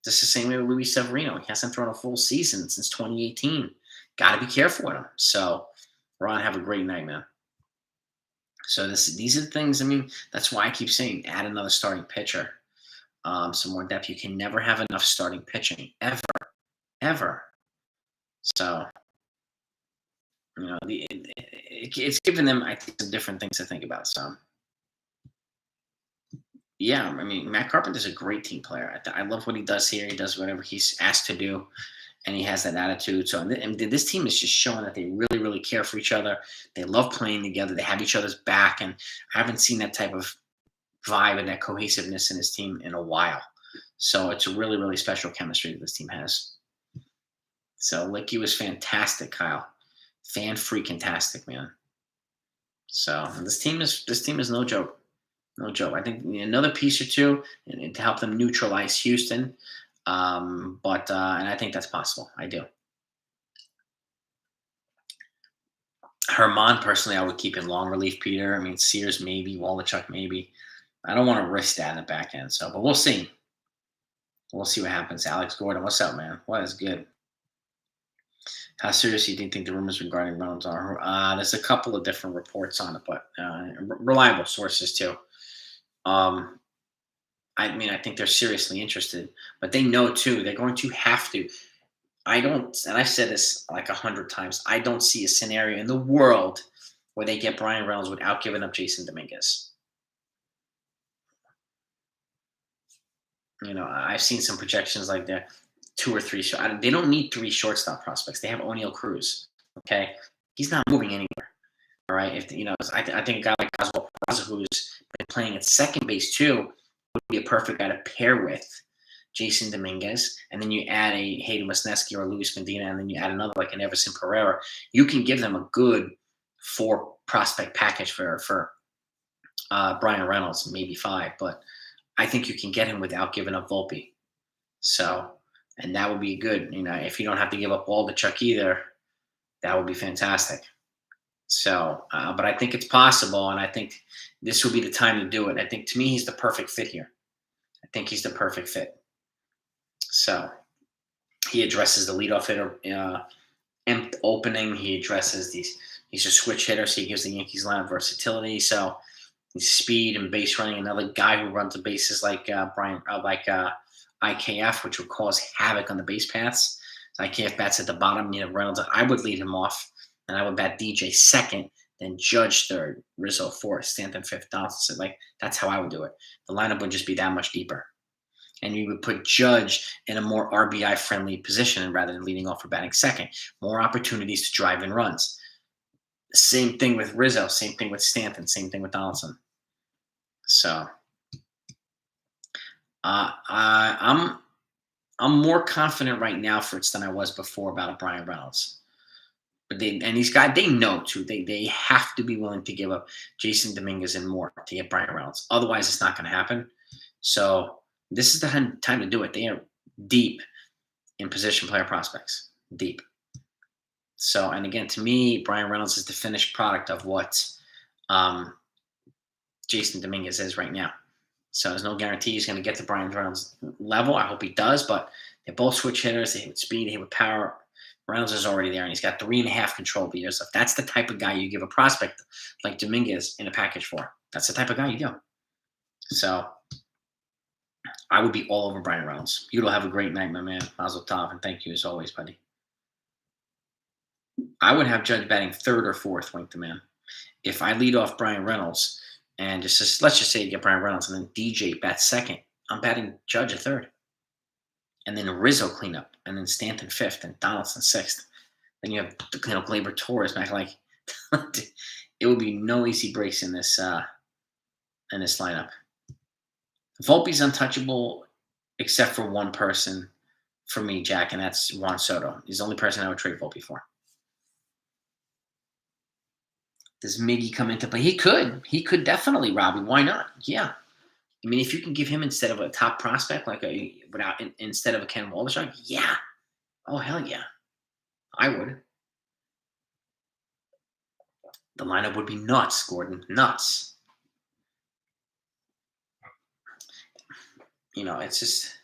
Just the same way with Luis Severino. He hasn't thrown a full season since 2018. Got to be careful with him. So Ron, have a great night, man. So these are the things. I mean, that's why I keep saying add another starting pitcher, some more depth. You can never have enough starting pitching ever. So it's given them, I think, some different things to think about. So yeah, I mean, Matt Carpenter's a great team player. I love what he does here. He does whatever he's asked to do, and he has that attitude. So, and this team is just showing that they really, really care for each other. They love playing together. They have each other's back, and I haven't seen that type of vibe and that cohesiveness in his team in a while. So it's a really, really special chemistry that this team has. So Licky was fantastic, Kyle. Fan-freaking-tastic, man. So this team is no joke. No joke. I think another piece or two to help them neutralize Houston. But and I think that's possible. I do. Herman, personally, I would keep in long relief, Peter. I mean, Sears maybe, Wallachuk maybe. I don't want to risk that in the back end. So, but we'll see. We'll see what happens. Alex Gordon, what's up, man? What is good? How serious do you think the rumors regarding Reynolds are? There's a couple of different reports on it, but reliable sources too. I mean, I think they're seriously interested, but they know too they're going to have to. And I've said this like 100 times. I don't see a scenario in the world where they get Brian Reynolds without giving up Jason Dominguez. I've seen some projections like that. 2 or 3. They don't need 3 shortstop prospects. They have O'Neal Cruz. Okay, he's not moving anywhere. All right. I think a guy like Oswald Peraza, who's been playing at second base too, would be a perfect guy to pair with Jason Dominguez. And then you add a Hayden Wesneski or Luis Medina, and then you add another like an Everson Pereira. You can give them a good 4 prospect package for Brian Reynolds, maybe 5. But I think you can get him without giving up Volpe. So. And that would be good. If you don't have to give up Waldachuk either, that would be fantastic. So, but I think it's possible, and I think this will be the time to do it. I think, to me, he's the perfect fit here. I think he's the perfect fit. So, he addresses the leadoff hitter opening. He addresses these. He's a switch hitter, so he gives the Yankees lineup versatility. So, he's speed and base running. Another guy who runs the bases like IKF, which would cause havoc on the base paths. So IKF bats at the bottom. Reynolds, I would lead him off, and I would bat DJ second, then Judge third, Rizzo fourth, Stanton fifth, Donaldson. That's how I would do it. The lineup would just be that much deeper. And you would put Judge in a more RBI-friendly position rather than leading off or batting second. More opportunities to drive in runs. Same thing with Rizzo. Same thing with Stanton. Same thing with Donaldson. So I'm I'm more confident right now, Fritz, than I was before about a Brian Reynolds. But these guys, they know too. They have to be willing to give up Jason Dominguez and more to get Brian Reynolds. Otherwise, it's not going to happen. So this is the time to do it. They are deep in position player prospects, deep. So, and again, to me, Brian Reynolds is the finished product of what um, Jason Dominguez is right now. So there's no guarantee he's going to get to Brian Reynolds' level. I hope he does, but they're both switch hitters. They hit with speed, they hit with power. Reynolds is already there, and he's got 3.5 control beaters. If that's the type of guy you give a prospect like Dominguez in a package for, that's the type of guy you do. So I would be all over Brian Reynolds. You'll have a great night, my man. Mazel tov, and thank you as always, buddy. I would have Judge batting third or fourth, Wink the Man. If I lead off Brian Reynolds and just let's just say you get Brian Reynolds and then DJ bats second, I'm batting Judge at third. And then Rizzo cleanup, and then Stanton fifth, and Donaldson sixth. Then you have Gleyber Torres back. Like it would be no easy breaks in this lineup. Volpe's untouchable except for one person for me, Jack, and that's Juan Soto. He's the only person I would trade Volpe for. Does Miggy come into play? He could. He could definitely, Robbie. Why not? Yeah. I mean, if you can give him instead of a top prospect, like instead of a Ken Waldichuk, yeah. Oh, hell yeah. I would. The lineup would be nuts, Gordon. Nuts. It's just,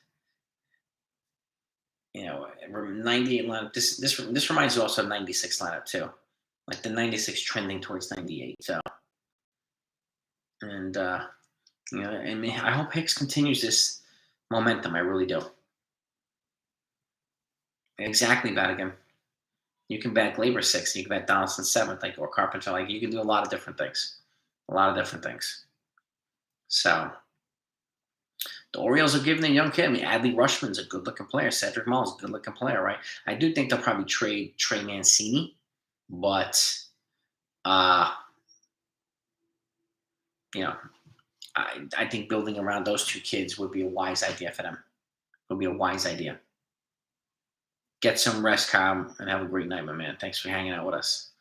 98 lineup. This reminds you also of 96 lineup too. Like the 96 trending towards 98. So, and I hope Hicks continues this momentum. I really do. Exactly, Badigan. You can bat Gleyber sixth. You can bat Donaldson seventh, or Carpenter. Like you can do a lot of different things. So the Orioles are giving the young kid. I mean, Adley Rushman's a good-looking player. Cedric Mullins, a good-looking player, right? I do think they'll probably trade Trey Mancini, but I think building around those two kids would be a wise idea for them. It would be a wise idea. Get some rest, Kyle, and have a great night, my man. Thanks for hanging out with us.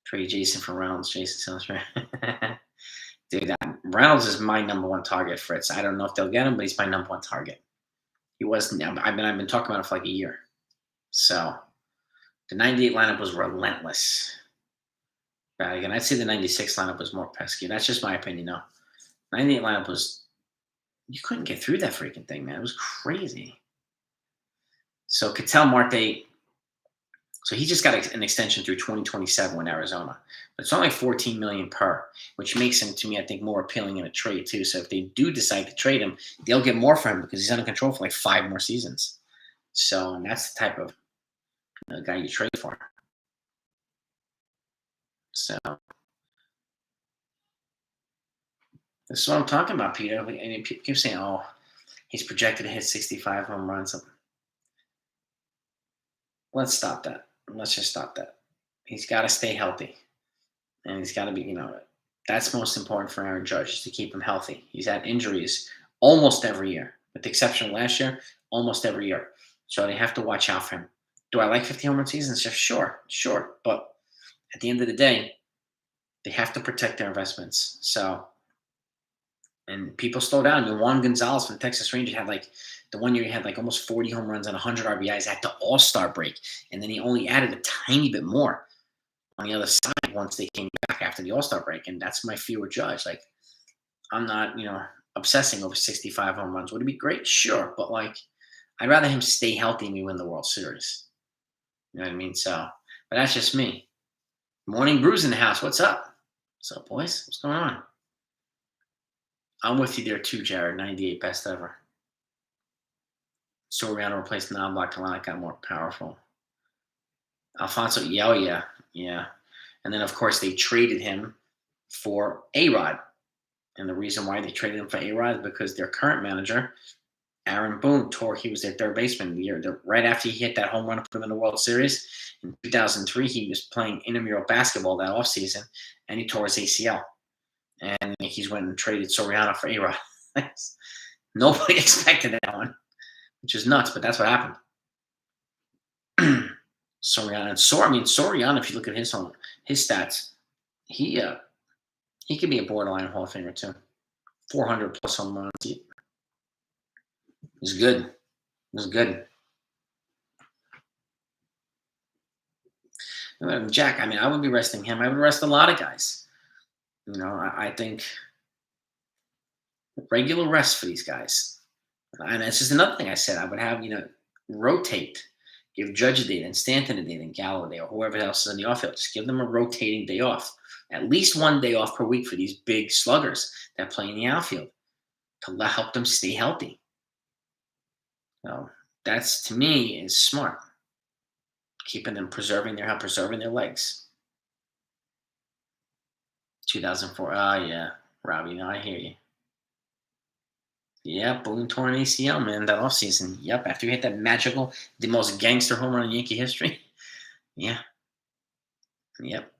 Trade Jason for Reynolds. Jason sounds right. Dude, Reynolds is my number one target, Fritz. I don't know if they'll get him, but he's my number one target. He wasn't. I've been talking about it for like a year. So the 98 lineup was relentless. But again, I'd say the 96 lineup was more pesky. That's just my opinion, though. 98 lineup was, you couldn't get through that freaking thing, man. It was crazy. So Ketel Marte, so he just got an extension through 2027 with Arizona. But it's only $14 million per, which makes him, to me, I think, more appealing in a trade, too. So if they do decide to trade him, they'll get more for him because he's under control for like 5 more seasons. So that's the type of guy you trade for. So this is what I'm talking about, Peter. And people keep saying, oh, he's projected to hit 65 home runs. Let's stop that. Let's just stop that. He's got to stay healthy. And he's got to be, that's most important for Aaron Judge is to keep him healthy. He's had injuries almost every year, with the exception of last year, almost every year. So they have to watch out for him. Do I like 50 home run seasons? Sure. But at the end of the day, they have to protect their investments. So, and people slow down. Juan Gonzalez from the Texas Rangers had the one year he had almost 40 home runs and 100 RBIs at the All-Star break. And then he only added a tiny bit more on the other side once they came back after the All-Star break. And that's my fear with Judge. I'm not, obsessing over 65 home runs. Would it be great? Sure. But I'd rather him stay healthy and we win the World Series. You know what I mean? So, but that's just me. Morning Brews in the house. What's up? What's up, boys? What's going on? I'm with you there too, Jared. 98 best ever. Soriano replaced non-block line, got more powerful. Alfonso, yeah. And then, of course, they traded him for A-Rod. And the reason why they traded him for A-Rod is because their current manager, Aaron Boone, he was their third baseman right after he hit that home run to put him in the World Series. In 2003, he was playing intramural basketball that offseason, and he tore his ACL. And the Yankees went and traded Soriano for A-Rod. Nobody expected that one. which is nuts, but that's what happened. Soriano and Soriano, if you look at his stats, he he could be a borderline Hall of Famer too. 400 plus home runs. He's good. He's good. Jack, I mean, I would be resting him. I would rest a lot of guys. I think regular rest for these guys. And it's just another thing I said. I would have, rotate. Give Judge a day, then Stanton a day, then Gallo a day, or whoever else is in the outfield. Just give them a rotating day off. At least one day off per week for these big sluggers that play in the outfield to help them stay healthy. So that's, to me, is smart. Keeping them preserving their legs. 2004. Yeah, Robbie. I hear you. Yep, balloon torn ACL, man. That offseason. Yep, after you hit that magical, the most gangster home run in Yankee history. Yeah. Yep.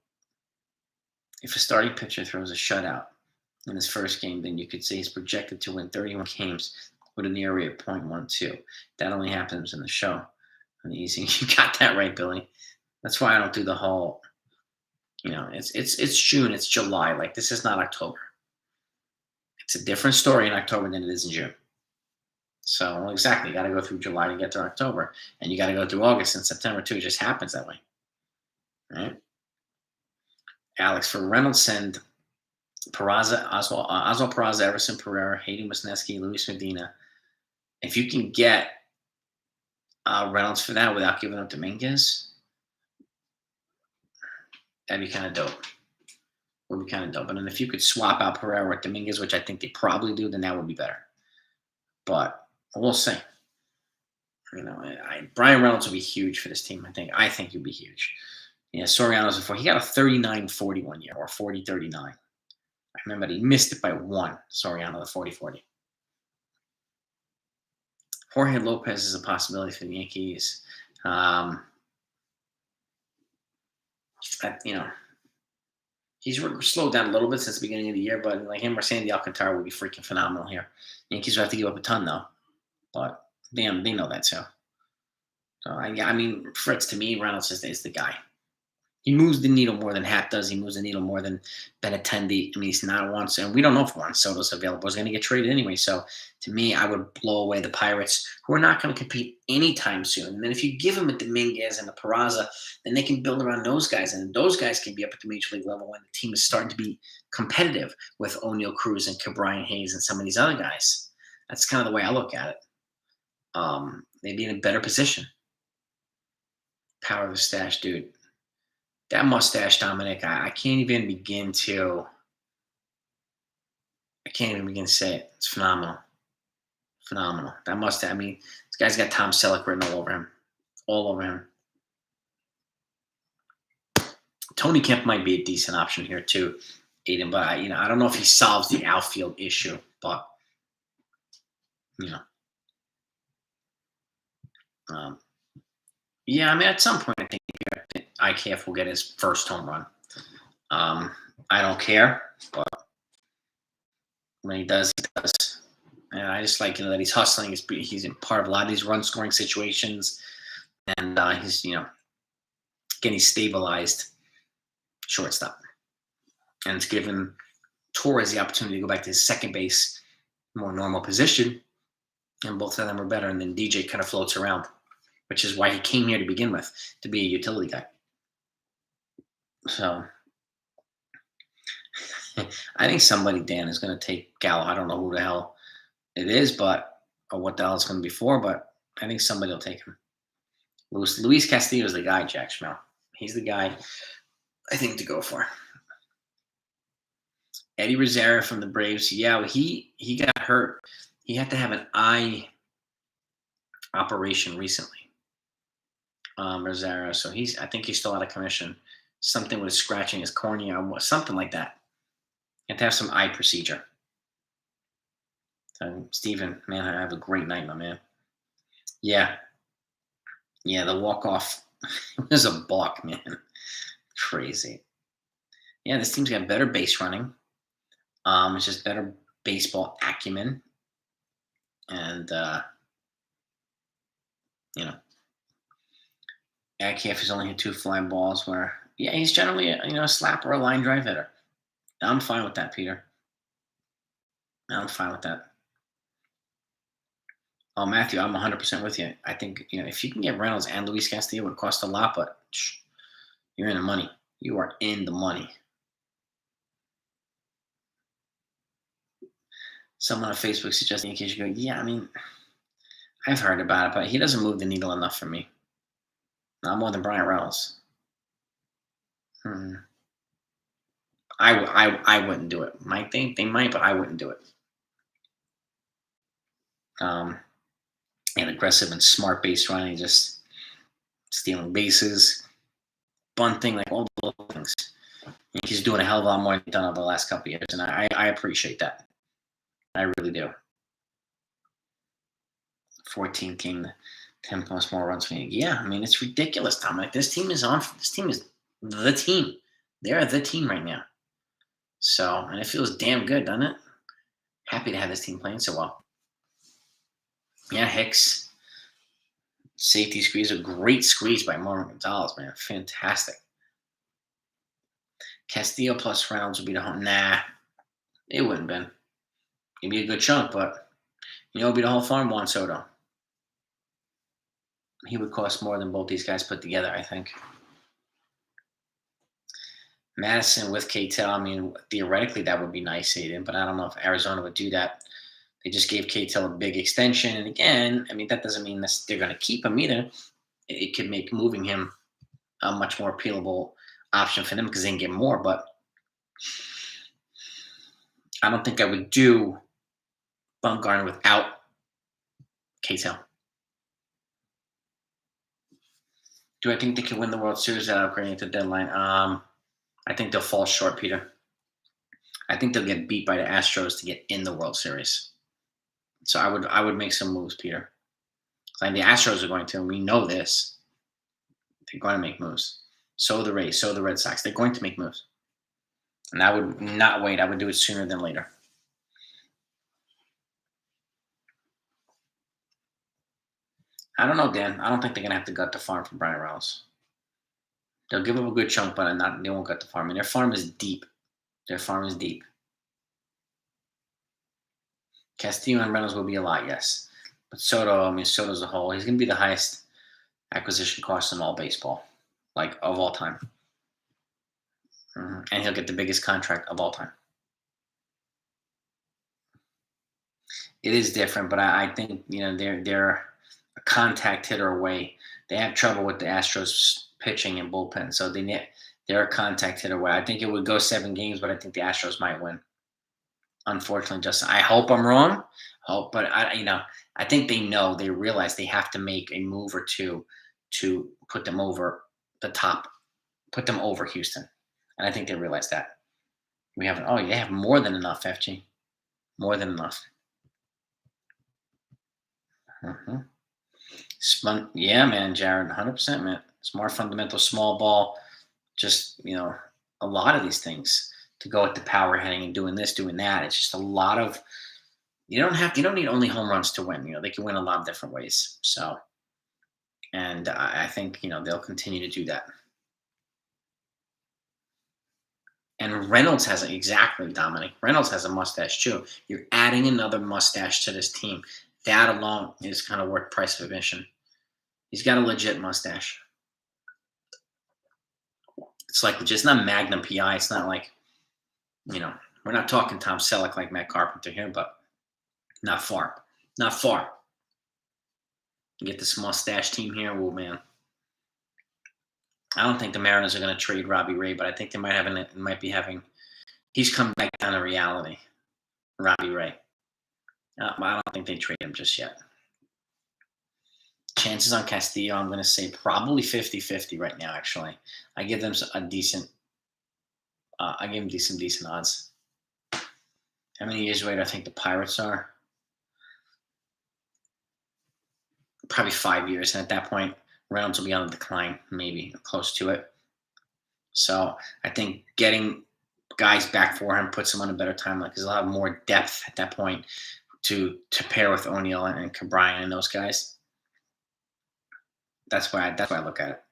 If a starting pitcher throws a shutout in his first game, then you could say he's projected to win 31 games with an ERA of .12. That only happens in the show. Easy. You got that right, Billy. That's why I don't do the whole. It's June. It's July. Like, this is not October. It's a different story in October than it is in June. So exactly, you got to go through July to get to October, and you got to go through August and September too. It just happens that way, right? Alex, for Reynolds, send Peraza, Oswald Peraza, Everson Pereira, Hayden Wisniewski, Luis Medina. If you can get Reynolds for that without giving up Dominguez, that'd be kind of dope. Would be kind of dope. And then if you could swap out Pereira with Dominguez, which I think they probably do, then that would be better. But we'll see. Brian Reynolds will be huge for this team. I think he'll be huge. Yeah, Soriano's before. He got a 39-40 one year, or 40-39. I remember he missed it by one. Soriano, the 40-40. Jorge Lopez is a possibility for the Yankees. He's slowed down a little bit since the beginning of the year, but like him or Sandy Alcantara would be freaking phenomenal here. Yankees will have to give up a ton, though. But they know that, so. So, Fritz, to me, Reynolds is the guy. He moves the needle more than Happ does. He moves the needle more than Benintendi. He's not once, and we don't know if Juan Soto's available. He's going to get traded anyway. So, to me, I would blow away the Pirates, who are not going to compete anytime soon. And then if you give them a Dominguez and a Peraza, then they can build around those guys, and those guys can be up at the major league level when the team is starting to be competitive with O'Neal Cruz and Cabrian Hayes and some of these other guys. That's kind of the way I look at it. They'd be in a better position. Power of the stash, dude. That mustache, Dominic, I can't even begin to say it. It's phenomenal. Phenomenal. That mustache, this guy's got Tom Selleck written all over him. All over him. Tony Kemp might be a decent option here too, Aiden, but I don't know if he solves the outfield issue, but at some point I think IKF will get his first home run. I don't care, but when he does, he does. And I just like that he's hustling. He's in part of a lot of these run scoring situations, and he's getting stabilized shortstop, and it's given Torres the opportunity to go back to his second base, more normal position, and both of them were better. And then DJ kind of floats around, which is why he came here to begin with, to be a utility guy. So I think somebody, Dan, is going to take Gallo. I don't know who the hell it is, or what the hell it's going to be for, but I think somebody will take him. Luis Castillo is the guy, Jack Schmel. He's the guy I think to go for. Eddie Rosario from the Braves. Yeah, he got hurt. He had to have an eye operation recently. Rosario. So I think he's still out of commission. Something with scratching his cornea, or something like that. You have to have some eye procedure. So, Steven, man, I have a great night, my man. Yeah, the walk-off was a balk, man. Crazy. Yeah, this team's got better base running. It's just better baseball acumen. And You know, Adcalf has only hit 2 fly balls. Where yeah, he's generally a slap or a line drive hitter. I'm fine with that, Peter. I'm fine with that. Oh, Matthew, I'm 100% with you. I think if you can get Reynolds and Luis Castillo, it would cost a lot, but you're in the money. You are in the money. Someone on Facebook suggested in case you go, yeah, I mean, I've heard about it, but he doesn't move the needle enough for me. Not more than Brian Reynolds. Hmm. I wouldn't do it. Might think they might, but I wouldn't do it. Um, and aggressive and smart base running, just stealing bases, bunting, like all the little things. He's doing a hell of a lot more than he's done over the last couple of years, and I appreciate that. I really do. 14 came 10 plus more runs for me. Yeah, I mean it's ridiculous, Tom. Like this team is on. This team is the team. They're the team right now. So, and it feels damn good, doesn't it? Happy to have this team playing so well. Yeah, Hicks. Safety squeeze, a great squeeze by Marvin Gonzalez, man. Fantastic. Castillo plus Reynolds would be the home. Nah, it wouldn't have been. It'd be a good chunk, but it'd be the whole farm, Juan Soto. He would cost more than both these guys put together, I think. Madison with Catel, I mean, theoretically that would be nice, Aiden, but I don't know if Arizona would do that. They just gave Catel a big extension, and again, I mean, that doesn't mean they're going to keep him either. It could make moving him a much more appealable option for them because they can get more, but I don't think I would do Bumgarner without Catel. Do I think they can win the World Series without upgrading at the deadline? I think they'll fall short, Peter. I think they'll get beat by the Astros to get in the World Series. So I would make some moves, Peter. Like the Astros are going to, and we know this. They're going to make moves. So the Rays, so the Red Sox. They're going to make moves. And I would not wait. I would do it sooner than later. I don't know, Dan. I don't think they're going to have to gut the farm for Brian Reynolds. They'll give up a good chunk, but they won't gut the farm. I mean, their farm is deep. Their farm is deep. Castillo and Reynolds will be a lot, yes. But Soto, I mean, Soto's a whole. He's going to be the highest acquisition cost in all baseball, like of all time. And he'll get the biggest contract of all time. It is different, but I think they're a contact hitter away. They have trouble with the Astros pitching and bullpen, so they're a contact hitter away. I think it would go 7 games, but I think the Astros might win. Unfortunately, Justin, I hope I'm wrong. But I think they realize they have to make a move or two to put them over the top, put them over Houston, and I think they realize that. We have they have more than enough, FG, more than enough. Yeah, man, Jared, 100%, man. Smart fundamental, small ball, just a lot of these things to go at the power hitting and doing this, doing that. It's just a lot of. You don't need only home runs to win. They can win a lot of different ways. So, and I think they'll continue to do that. And Reynolds has exactly, Dominic. Reynolds has a mustache too. You're adding another mustache to this team. That alone is kind of worth price of admission. He's got a legit mustache. It's like just not Magnum PI. It's not like, we're not talking Tom Selleck like Matt Carpenter here, but not far. Not far. You get this mustache team here. Oh, man. I don't think the Mariners are going to trade Robbie Ray, but I think they might be having. He's come back down to reality. Robbie Ray. I don't think they trade him just yet. Chances on Castillo, I'm going to say probably 50-50 right now, actually. I give them a decent. I give them some decent odds. How many years away do I think the Pirates are? Probably 5 years. And at that point, Reynolds will be on the decline, maybe close to it. So I think getting guys back for him puts him on a better timeline because he'll have more depth at that point to pair with O'Neill and Cabrera and those guys. That's why I look at it.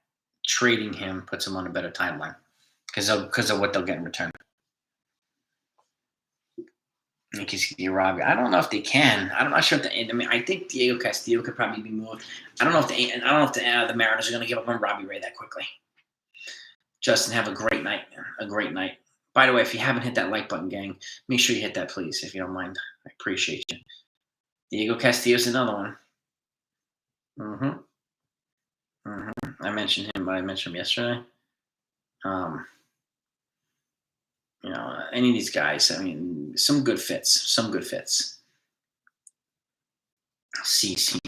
Trading him puts him on a better timeline because of what they'll get in return. Yankees can Robbie. I don't know if they can. I'm not sure if the. I mean, I think Diego Castillo could probably be moved. I don't know if the Mariners are going to give up on Robbie Ray that quickly. Justin, have a great night, man. A great night. By the way, if you haven't hit that like button, gang, make sure you hit that, please, if you don't mind. I appreciate you. Diego Castillo's another one. I mentioned him, but I mentioned him yesterday. Any of these guys, I mean, some good fits. CC.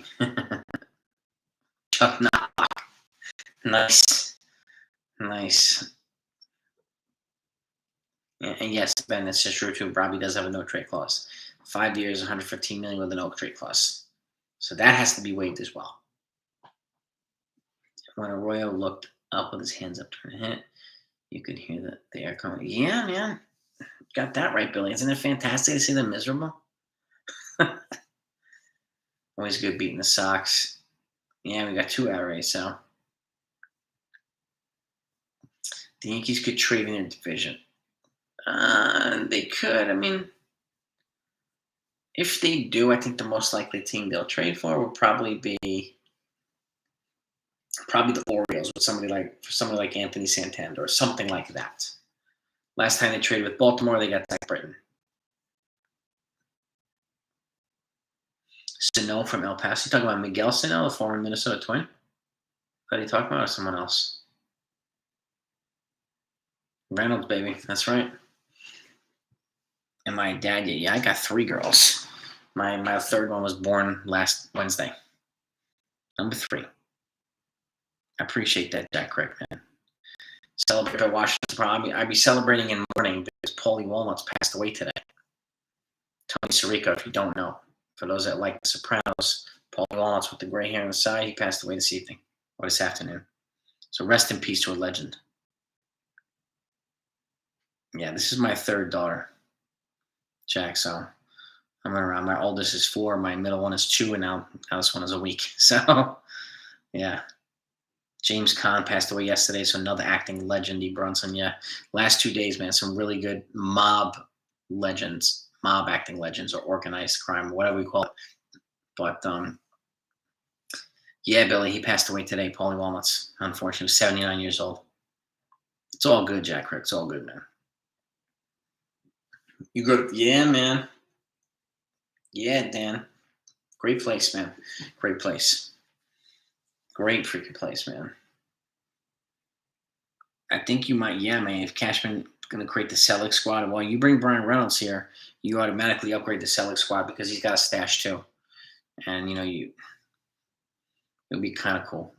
Chuck Knock. Nice. And yes, Ben, that's just true too. Robbie does have a no trade clause. 5 years, 115 million with a no trade clause. So that has to be waived as well. When Arroyo looked up with his hands up trying to hit, you could hear that they are coming. Yeah, man. Got that right, Billy. Isn't it fantastic to see them miserable? Always good beating the Sox. Yeah, we got 2 RAs, so the Yankees could trade in their division. They could. I mean, if they do, I think the most likely team they'll trade for will probably be the Orioles with somebody like Anthony Santander or something like that. Last time they traded with Baltimore, they got Zach Britton. Sano from El Paso. You talking about Miguel Sano, the former Minnesota Twin? What are you talking about, or someone else? Reynolds, baby. That's right. And my dad, yeah, I got 3 girls. My third one was born last Wednesday. Number 3. I appreciate that, Jack Crick, man. Celebrate by Washington. Probably I'd be celebrating in the morning because Paulie Walnuts passed away today. Tony Sirico, if you don't know. For those that like The Sopranos, Paulie Walnuts with the gray hair on the side, he passed away this evening or this afternoon. So rest in peace to a legend. Yeah, this is my 3rd daughter, Jack. So I'm around. My oldest is 4, my middle one is 2, and now this one is a week. So yeah. James Caan passed away yesterday, so another acting legend, E. Brunson. Yeah, last 2 days, man, some really good mob acting legends, or organized crime, whatever we call it. But yeah, Billy, he passed away today. Paulie Walnuts, unfortunately, 79 years old. It's all good, Jack Rick. It's all good, man. You good? Yeah, man. Yeah, Dan. Great place, man. Great place. Great freaking place, man. I think you might, yeah, man. If Cashman going to create the Celtics squad, well, you bring Brian Reynolds here, you automatically upgrade the Celtics squad because he's got a stash too, and it'll be kind of cool.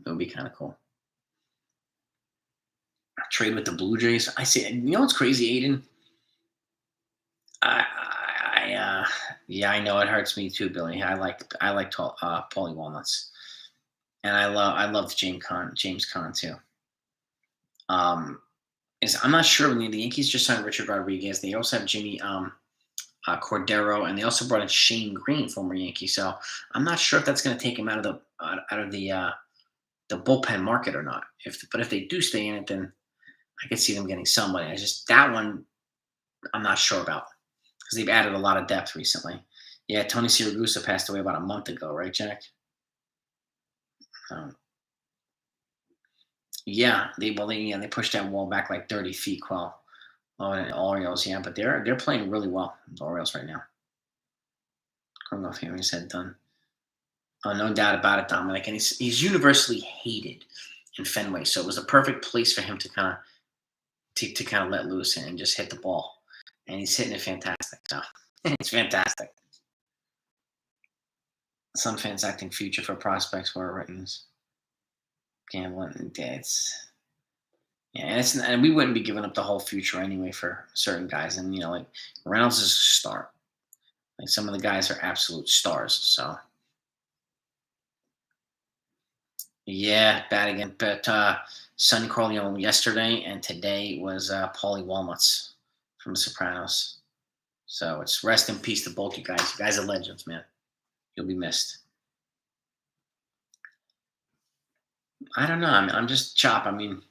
Trade with the Blue Jays. I say, you know what's crazy, Aiden? Yeah, I know it hurts me too, Billy. I like Paulie Walnuts, and I love James Caan too. I'm not sure when the Yankees just signed Richard Rodriguez. They also have Jimmy Cordero, and they also brought in Shane Green, former Yankee. So I'm not sure if that's going to take him out of the bullpen market or not. But if they do stay in it, then I could see them getting somebody. That one I'm not sure about because they've added a lot of depth recently. Yeah, Tony Siragusa passed away about a month ago, right, Jack? Yeah, they pushed that wall back like 30 feet. Well, and Orioles, yeah, but they're playing really well, the Orioles right now. I don't know if he said done. Oh, no doubt about it, Dominic. And he's universally hated in Fenway, so it was the perfect place for him to kind of let loose and just hit the ball. And he's hitting it fantastic. So it's fantastic. Some fans acting future for prospects were written gambling. And we wouldn't be giving up the whole future anyway for certain guys. And like Reynolds is a star. Like some of the guys are absolute stars. So yeah, bad again. But Sonny Corleone yesterday and today was Paulie Walnuts from The Sopranos. So it's rest in peace to both you guys. You guys are legends, man. You'll be missed. I don't know. I'm just chop. I mean,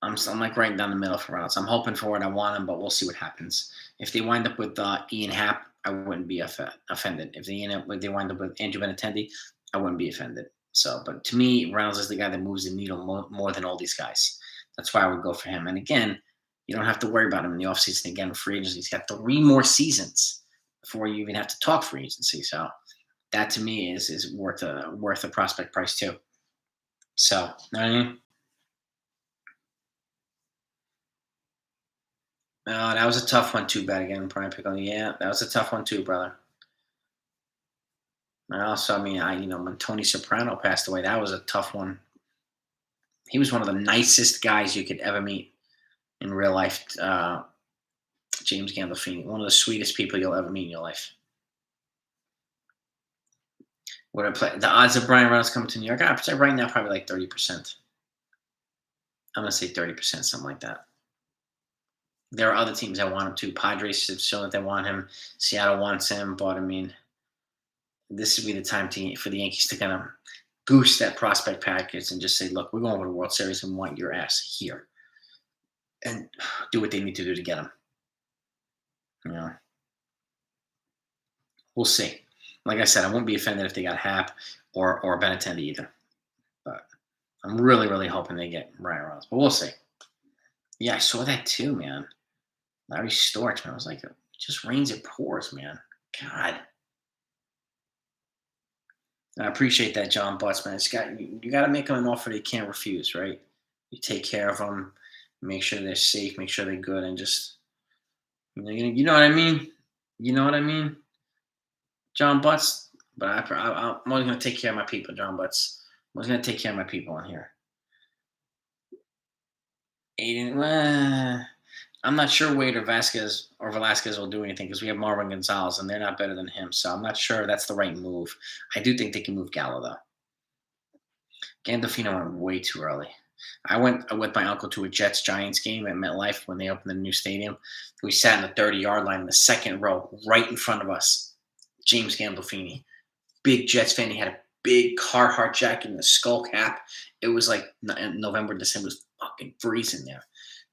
I'm like right down the middle for Reynolds. I'm hoping for it. I want him, but we'll see what happens. If they wind up with Ian Happ, I wouldn't be offended. If they wind up with Andrew Benintendi, I wouldn't be offended. So, but to me, Reynolds is the guy that moves the needle more than all these guys. That's why I would go for him. And again, you don't have to worry about him in the offseason again. Free agency, he's got 3 more seasons before you even have to talk free agency. So that to me is worth a prospect price too. So, you know what I mean? That was a tough one too, bet again, Brian Pickle. Yeah, that was a tough one too, brother. And also, I mean, when Tony Soprano passed away, that was a tough one. He was one of the nicest guys you could ever meet in real life. James Gandolfini, one of the sweetest people you'll ever meet in your life. Would I play the odds of Brian Reynolds coming to New York? I'd say right now probably like 30%. I'm gonna say 30%, something like that. There are other teams that want him too. Padres have shown that they want him. Seattle wants him, but I mean, this would be the time for the Yankees to kind of goose that prospect package and just say, look, we're going to the World Series and want your ass here. And do what they need to do to get him. You know, we'll see. Like I said, I won't be offended if they got Hap or Benintendi either. But I'm really, really hoping they get Ryan Reynolds. But we'll see. Yeah, I saw that too, man. Larry Storch, man. I was like, it just rains, it pours, man. God. I appreciate that, John Butts, man. You got to make them an offer they can't refuse, right? You take care of them, make sure they're safe, make sure they're good, and just you know what I mean. You know what I mean, John Butts. But I'm always going to take care of my people, John Butts. I'm always going to take care of my people in here. Aiden, I'm not sure Wade or Vasquez or Velasquez will do anything because we have Marvin Gonzalez and they're not better than him. So I'm not sure that's the right move. I do think they can move Gallo though. Gandolfino went way too early. I went with my uncle to a Jets Giants game at MetLife when they opened the new stadium. We sat in the 30-yard line in the second row, right in front of us. James Gandolfini, big Jets fan. He had a big Carhartt jacket and a skull cap. It was like November, December. It was fucking freezing there.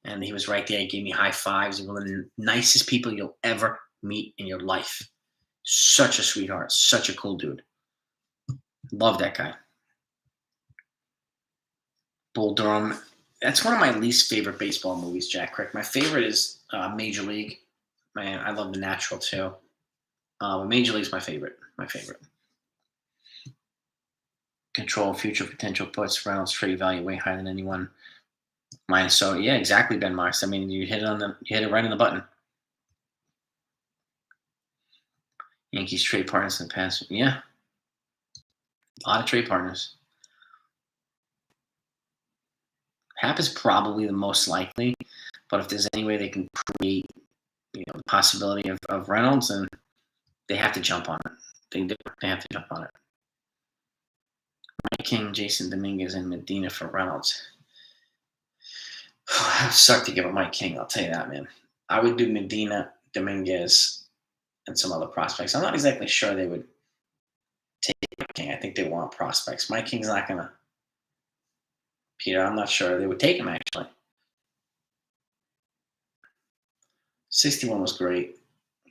And he was right there. He gave me high fives. He was one of the nicest people you'll ever meet in your life. Such a sweetheart. Such a cool dude. Love that guy. Bull Durham. That's one of my least favorite baseball movies, Jack Crick. My favorite is Major League. Man, I love The Natural too. But Major League's my favorite. My favorite. Control future potential puts Reynolds trade value way higher than anyone. Mine. So yeah, exactly, Ben Marks. I mean, you hit it right on the button. Yankees trade partners in the past. Yeah, a lot of trade partners. Hap is probably the most likely, but if there's any way they can create, the possibility of Reynolds, and they have to jump on it. They do. They have to jump on it. Mike King, Jason Dominguez, and Medina for Reynolds. I would suck to give up Mike King. I'll tell you that, man. I would do Medina, Dominguez, and some other prospects. I'm not exactly sure they would take Mike King. I think they want prospects. Mike King's not gonna. Peter, I'm not sure they would take him actually. 61 was great.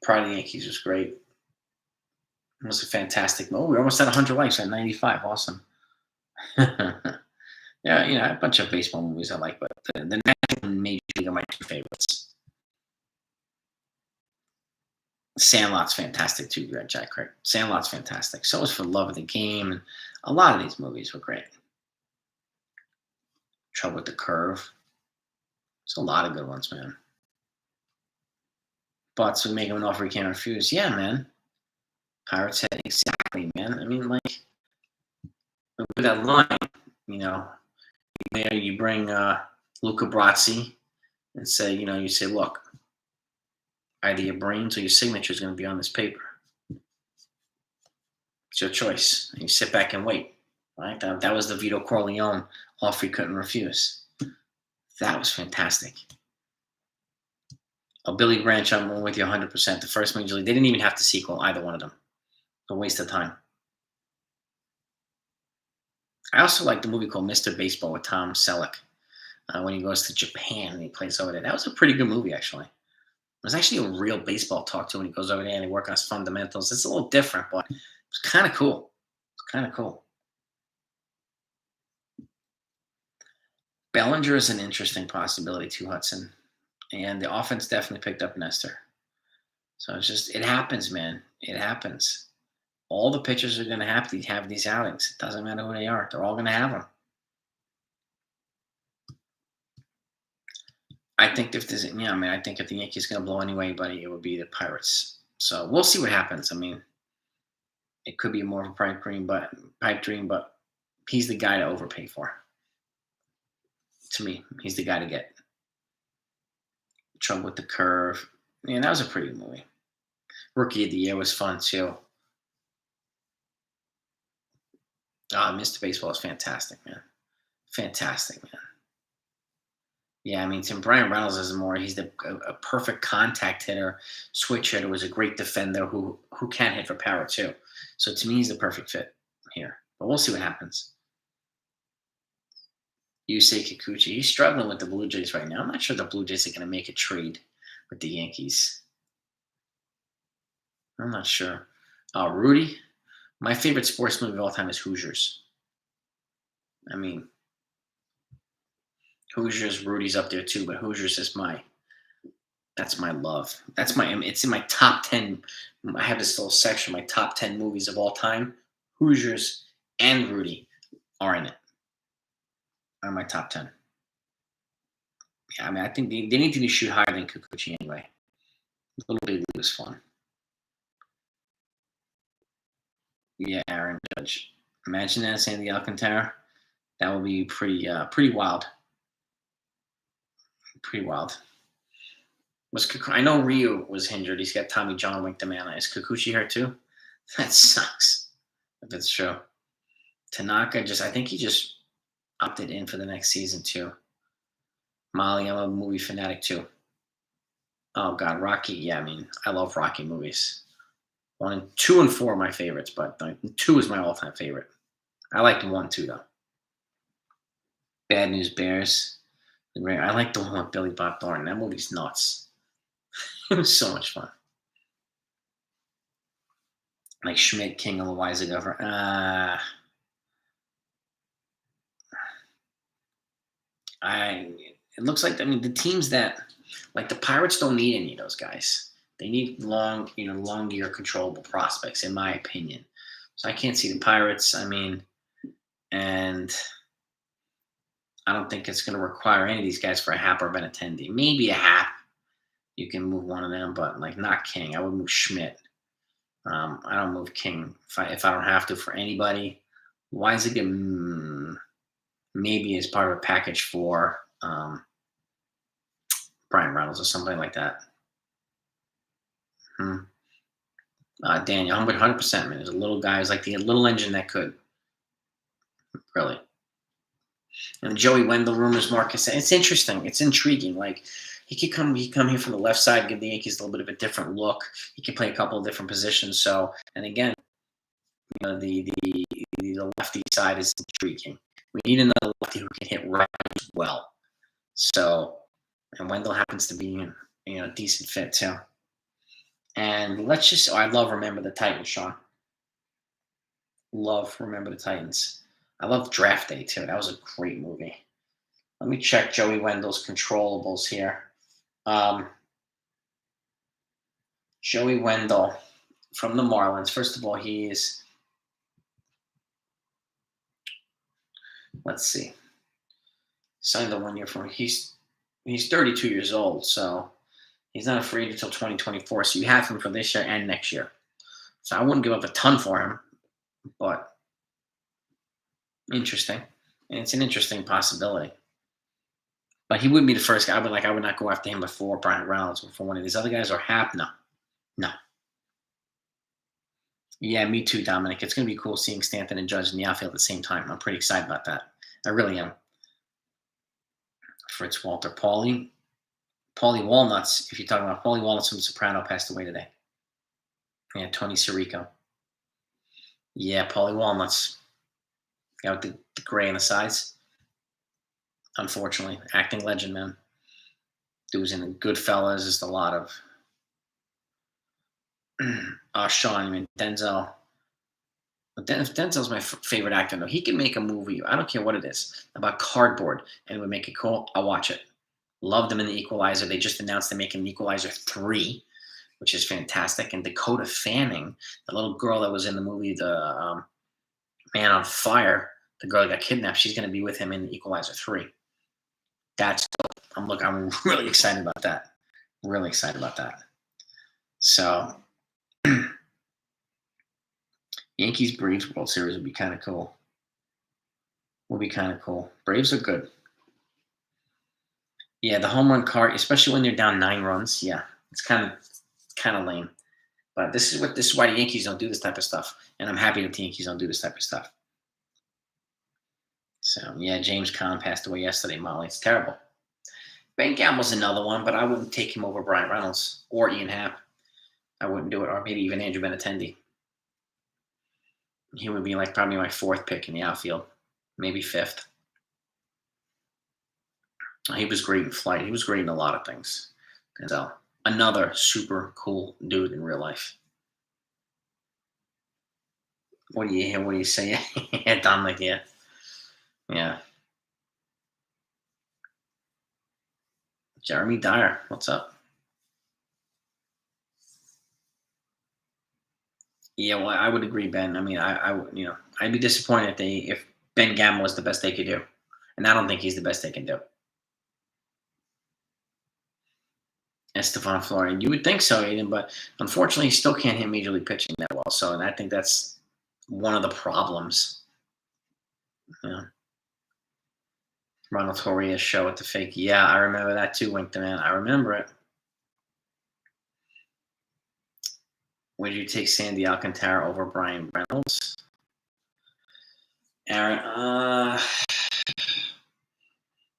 Pride of the Yankees was great. It was a fantastic movie. We almost had 100 likes at 95. Awesome. Yeah, a bunch of baseball movies I like, but the National and Major League are my 2 favorites. Sandlot's fantastic too, Jack Crick. Sandlot's fantastic. So is For the Love of the Game, and a lot of these movies were great. Trouble with the Curve. There's a lot of good ones, man. But we make him an offer he can't refuse. Yeah, man. Pirates Head, exactly, man. I mean, like, with that line, there you bring Luca Brasi and say, you say, look, either your brains or your signature is going to be on this paper. It's your choice. And you sit back and wait. Right? That was the Vito Corleone offer he couldn't refuse. That was fantastic. Billy Branch, I'm with you 100%. The first Major League, they didn't even have to sequel either one of them. A waste of time. I also like the movie called Mr. Baseball with Tom Selleck when he goes to Japan and he plays over there. That was a pretty good movie, actually. There's actually a real baseball talk to when he goes over there and he works on his fundamentals. It's a little different, but it's kind of cool. It's kind of cool. Bellinger is an interesting possibility too, Hudson. And the offense definitely picked up Nestor. So it's just, it happens, man. It happens. All the pitchers are going to have these outings. It doesn't matter who they are. They're all going to have them. I think if there's, I mean, I think if the Yankees going to blow anybody, it would be the Pirates. So we'll see what happens. I mean, it could be more of a pipe dream, but he's the guy to overpay for. To me, he's the guy to get. Trouble with the Curve. Man, that was a pretty good movie. Rookie of the Year was fun too. Mr. Baseball is fantastic, man. Fantastic, man. Yeah, I mean, Tim Brian Reynolds is more. He's a perfect contact hitter, switch hitter. Was a great defender who can hit for power too. So to me, he's the perfect fit here. But we'll see what happens. Yusei Kikuchi, he's struggling with the Blue Jays right now. I'm not sure the Blue Jays are going to make a trade with the Yankees. I'm not sure. Rudy, my favorite sports movie of all time is Hoosiers. I mean, Hoosiers, Rudy's up there too, but Hoosiers is that's my love. It's in my top 10. I have this little section, my top 10 movies of all time. Hoosiers and Rudy are in it. Are my top 10. Yeah, I mean, I think they need to shoot higher than Kikuchi anyway. Little Big League was fun. Yeah, Aaron Judge. Imagine that, Sandy Alcantara. That would be pretty wild. Pretty wild. I know Ryu was injured. He's got Tommy John Wink the man. Is Kikuchi hurt too? That sucks. If it's true. Tanaka I think he just opted in for the next season too. Molly, I'm a movie fanatic too. Oh God, Rocky. Yeah, I mean, I love Rocky movies. 2 and 4 are my favorites, but 2 is my all-time favorite. I liked 1 too, though. Bad News Bears. I like the one with Billy Bob Thornton. That movie's nuts. It was so much fun. Like Schmidt, King of Loisaga. It looks like, I mean, the teams that, like the Pirates don't need any of those guys. They need long year controllable prospects, in my opinion. So I can't see the Pirates. I mean, and I don't think it's going to require any of these guys for a Hap or Benintendi. Maybe a Hap. You can move one of them, but like not King. I would move Schmidt. I don't move King if I don't have to for anybody. Loisaga, maybe as part of a package for Brian Reynolds or something like that. Daniel, I'm with 100%, man. There's a little guy who's like the little engine that could. Really. And Joey Wendell rumors, Marcus. It's interesting. It's intriguing. Like he could come here from the left side, give the Yankees a little bit of a different look. He can play a couple of different positions. So, and again, the lefty side is intriguing. We need another lefty who can hit right as well. So, and Wendell happens to be a decent fit too. And I love Remember the Titans, Sean. Love Remember the Titans. I love Draft Day too. That was a great movie. Let me check Joey Wendell's controllables here. Joey Wendell from the Marlins. First of all, let's see. Signed the 1 year for he's 32 years old, so he's not a free agent until 2024. So you have him for this year and next year. So I wouldn't give up a ton for him, but interesting. And it's an interesting possibility. But he wouldn't be the first guy. I would not go after him before Brian Reynolds or for one of these other guys or Hap. No. Yeah, me too, Dominic. It's going to be cool seeing Stanton and Judge in the outfield at the same time. I'm pretty excited about that. I really am. Fritz Walter. Paulie Walnuts, if you're talking about Paulie Walnuts from Soprano, passed away today. Yeah, Tony Sirico. Yeah, Paulie Walnuts. Got the gray on the sides. Unfortunately, acting legend, man. Dude was in Goodfellas. Just a lot of Sean, I mean Denzel. But Denzel's my favorite actor. Though he can make a movie. I don't care what it is about cardboard, and it would make it cool. I'll watch it. Loved them in the Equalizer. They just announced they're making Equalizer 3, which is fantastic. And Dakota Fanning, the little girl that was in the movie The Man on Fire, the girl that got kidnapped, she's going to be with him in Equalizer 3. That's dope. I'm really excited about that. Really excited about that. So Yankees Braves World Series would be kind of cool. Would be kind of cool. Braves are good. Yeah, the home run cart, especially when they're down 9 runs. Yeah, it's kind of lame. But this is why the Yankees don't do this type of stuff, and I'm happy that the Yankees don't do this type of stuff. So yeah, James Conn passed away yesterday. Molly, it's terrible. Ben Gamble's another one, but I wouldn't take him over Brian Reynolds or Ian Happ. I wouldn't do it, or maybe even Andrew Benintendi. He would be like probably my 4th pick in the outfield, maybe 5th. He was great in flight. He was great in a lot of things. So another super cool dude in real life. What do you say? Dominic, yeah. Yeah. Jeremy Dyer, what's up? Yeah, well, I would agree, Ben. I mean, I'd be disappointed if Ben Gamble was the best they could do, and I don't think he's the best they can do. And Stephon Floreal, you would think so, Aiden, but unfortunately, he still can't hit major league pitching that well. So, and I think that's one of the problems. Yeah. Ronald Torres show at the fake. Yeah, I remember that too, Winkton, man. I remember it. Would you take Sandy Alcantara over Brian Reynolds? Aaron,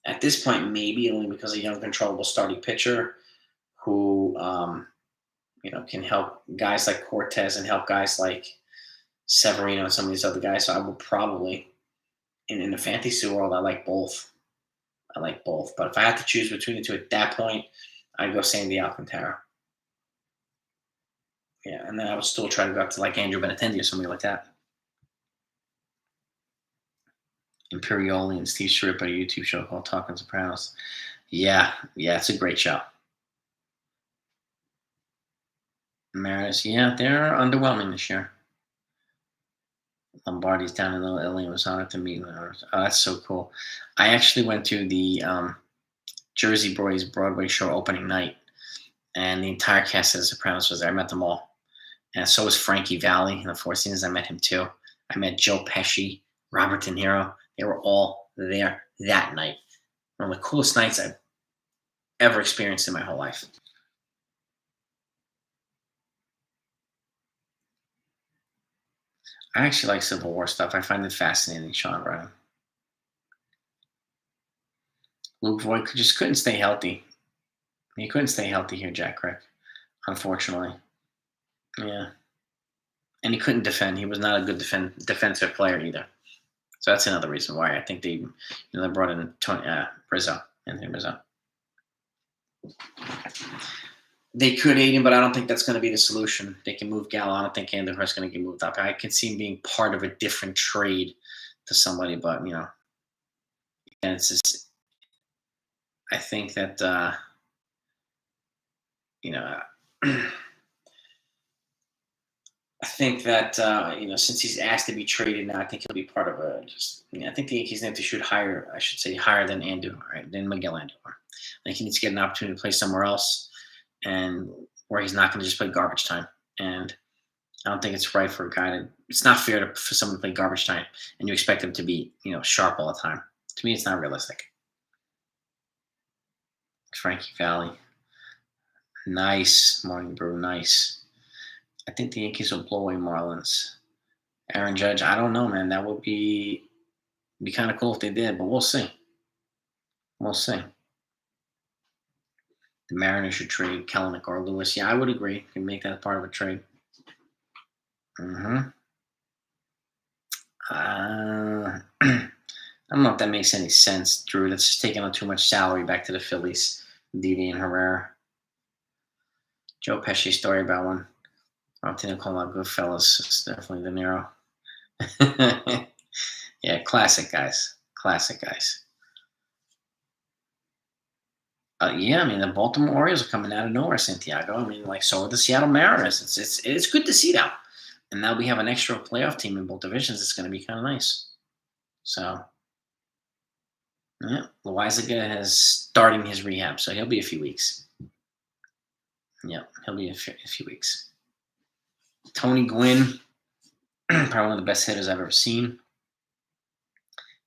at this point, maybe only because a young, controllable starting pitcher who, can help guys like Cortez and help guys like Severino and some of these other guys. So I would probably, in the fantasy world, I like both. But if I had to choose between the two at that point, I'd go Sandy Alcantara. Yeah, and then I would still try to go up to like Andrew Benintendi or somebody like that. Imperioli and Steve Sharip on a YouTube show called Talking Sopranos. Yeah, it's a great show. Mariners, yeah, they're underwhelming this year. Lombardi's down in Little Italy and was honored to meet with her. Oh, that's so cool. I actually went to the Jersey Boys Broadway show opening night, and the entire cast of The Sopranos was there. I met them all. And so was Frankie Valli in the Four Seasons. I met him too. I met Joe Pesci, Robert De Niro. They were all there that night. One of the coolest nights I've ever experienced in my whole life. I actually like Civil War stuff. I find it fascinating, Sean Brennan. Luke Voigt just couldn't stay healthy. He couldn't stay healthy here, Jack Crick, unfortunately. Yeah. And he couldn't defend. He was not a good defensive player either. So that's another reason why I think they brought in Anthony Rizzo. They could aid him, but I don't think that's going to be the solution. They can move Gallo. I don't think Andujar is going to get moved up. I can see him being part of a different trade to somebody, but and it's just. I think that I think that since he's asked to be traded now, I think he'll be part of I think the Yankees need to shoot higher. I should say higher than Andujar, right? Than Miguel Andujar. I think he needs to get an opportunity to play somewhere else, and where he's not going to just play garbage time. And I don't think it's right for a guy to. It's not fair for someone to play garbage time, and you expect him to be sharp all the time. To me, it's not realistic. Frankie Valli, nice. Morning Brew, nice. I think the Yankees will blow away Marlins. Aaron Judge, I don't know, man. That would be kind of cool if they did, but we'll see. We'll see. The Mariners should trade Kelenic or Lewis. Yeah, I would agree. You can make that part of a trade. I don't know if that makes any sense, Drew. That's just taking on too much salary back to the Phillies. Didi and Herrera. Joe Pesci story about one. I'm thinking Collab Goodfellas. It's definitely De Niro. Yeah, classic guys. Classic guys. Yeah, I mean the Baltimore Orioles are coming out of nowhere, Santiago. I mean, like so are the Seattle Mariners. It's good to see now. And now we have an extra playoff team in both divisions. It's going to be kind of nice. So yeah, Loisaga is starting his rehab, so he'll be a few weeks. Yeah, he'll be a few weeks. Tony Gwynn, probably one of the best hitters I've ever seen.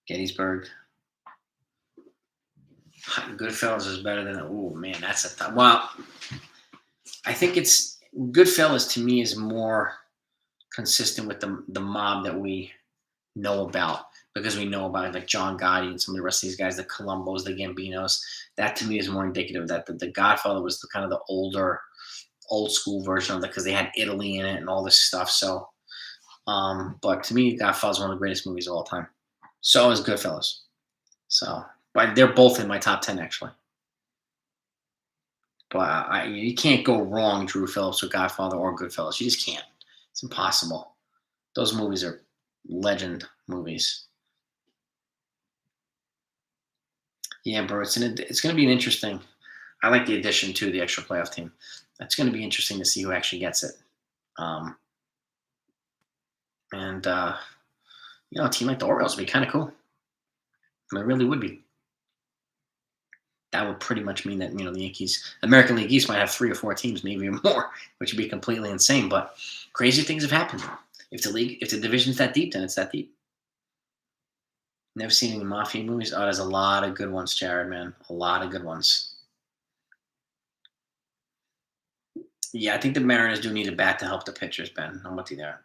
Gettysburg. Goodfellas is better than. Oh man, that's a tough. Well, I think it's Goodfellas to me is more consistent with the mob that we know about because we know about like John Gotti and some of the rest of these guys, the Columbos, the Gambinos. That to me is more indicative that the Godfather was the kind of the old school version of it because they had Italy in it and all this stuff. So, but to me, Godfather is one of the greatest movies of all time. So is Goodfellas. So, but they're both in my top 10 actually. But you can't go wrong, Drew Phillips, with Godfather or Goodfellas. You just can't. It's impossible. Those movies are legend movies. Yeah, bro, it's going to be an interesting. I like the addition to the extra playoff team. It's going to be interesting to see who actually gets it. Um, and a team like the Orioles would be kind of cool. It really would be. That would pretty much mean that the Yankees, American League East, might have 3 or 4 teams, maybe even more, which would be completely insane. But crazy things have happened. If the division's that deep, then it's that deep. Never seen any mafia movies? Oh, there's a lot of good ones, Jared, man. A lot of good ones. Yeah, I think the Mariners do need a bat to help the pitchers, Ben. I'm with you there.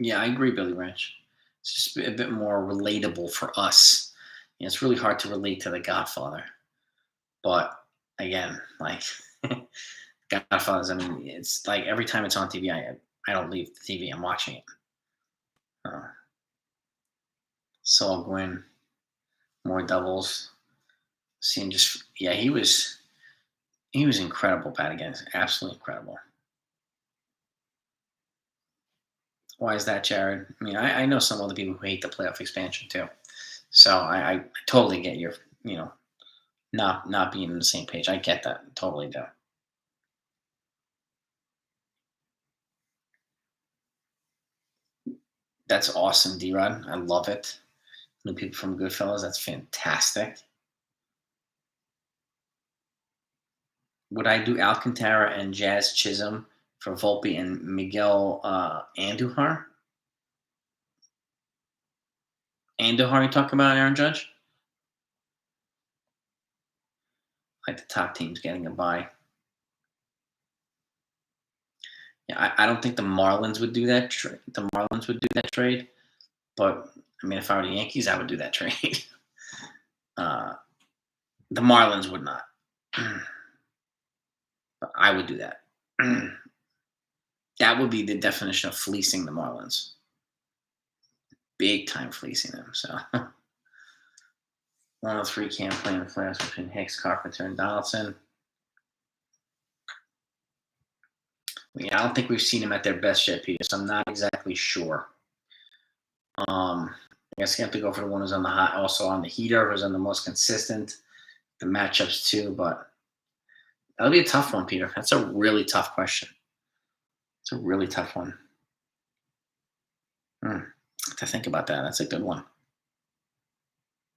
Yeah, I agree, Billy Ranch. It's just a bit more relatable for us. It's really hard to relate to The Godfather. But again, like Godfathers, I mean, it's like every time it's on TV, I don't leave the TV. I'm watching it. Saul Gwynn, more doubles. Seeing just he was incredible bat against, absolutely incredible. Why is that, Jared? I mean, I know some other people who hate the playoff expansion too. So I totally get your not being on the same page. I get that. Totally do. That's awesome, D-Rod. I love it. New people from Goodfellas. That's fantastic. Would I do Alcantara and Jazz Chisholm for Volpe and Miguel Andujar? Andujar, you talk about Aaron Judge? Like the top teams getting a bye. Yeah, I don't think the Marlins would do that. The Marlins would do that trade, but I mean, if I were the Yankees, I would do that trade. The Marlins would not, but I would do that. That would be the definition of fleecing the Marlins. Big time fleecing them. So 103 can't play in the playoffs between Hicks, Carpenter, and Donaldson. Yeah, I don't think we've seen them at their best yet, Peter. So I'm not exactly sure. I guess you have to go for the one who's on the hot, also on the heater, who's on the most consistent. The matchups too, but that'll be a tough one, Peter. That's a really tough question. It's a really tough one. To think about that. That's a good one.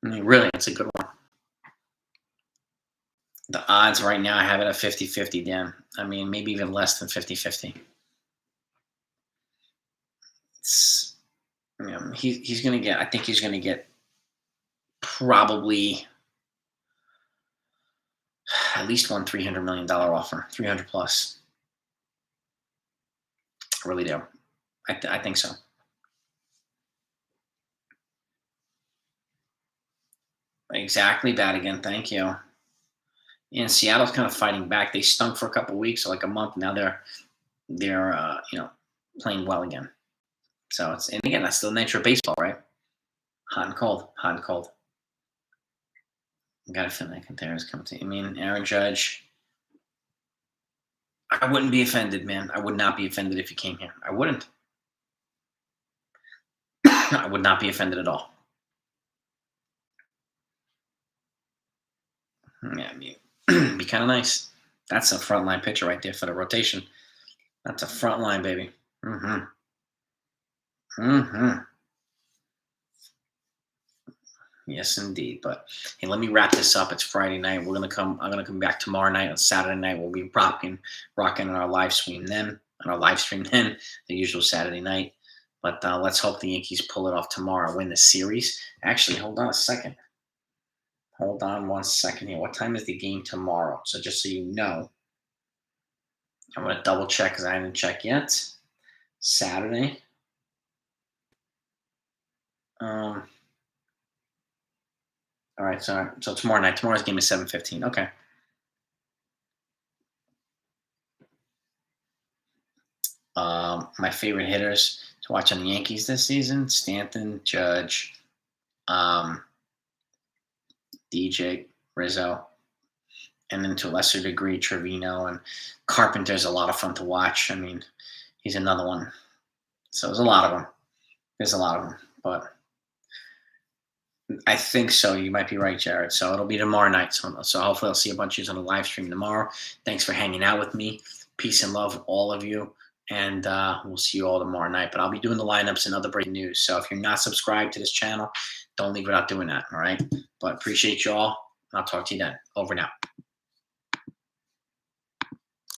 I mean, really, it's a good one. The odds right now, I have it at 50-50, Dan. I mean, maybe even less than 50-50. It's, he's going to get, I think he's going to get probably at least one $300 million offer, 300 plus. I really do. I think so. Exactly, bad again. Thank you. And Seattle's kind of fighting back. They stunk for a couple weeks, so like a month. Now they're they're playing well again. So and again, that's the nature of baseball, right? Hot and cold, hot and cold. Got to feel like there's coming to. I mean, Aaron Judge. I wouldn't be offended, man. I would not be offended if he came here. I wouldn't. I would not be offended at all. Yeah, I mean, be kind of nice. That's a frontline pitcher right there for the rotation. That's a front line, baby. Mm-hmm. Mm-hmm. Yes, indeed. But hey, let me wrap this up. It's Friday night. I'm gonna come back tomorrow night. On Saturday night, we'll be rocking on our live stream then. On our live stream then, the usual Saturday night. But let's hope the Yankees pull it off tomorrow, win the series. Actually, hold on a second. Hold on one second here. What time is the game tomorrow? So just so you know, I'm gonna double check because I didn't check yet. Saturday. All right, so tomorrow night. Tomorrow's game is 7:15. Okay. My favorite hitters to watch on the Yankees this season: Stanton, Judge, um, DJ, Rizzo, and then to a lesser degree Trevino and Carpenter's a lot of fun to watch. I mean, he's another one. So there's a lot of them. There's a lot of them, but I think so. You might be right, Jared. So it'll be tomorrow night. So hopefully I'll see a bunch of you on the live stream tomorrow. Thanks for hanging out with me. Peace and love, all of you. And we'll see you all tomorrow night. But I'll be doing the lineups and other breaking news. So if you're not subscribed to this channel, don't leave without doing that. All right. But appreciate you all. I'll talk to you then. Over now.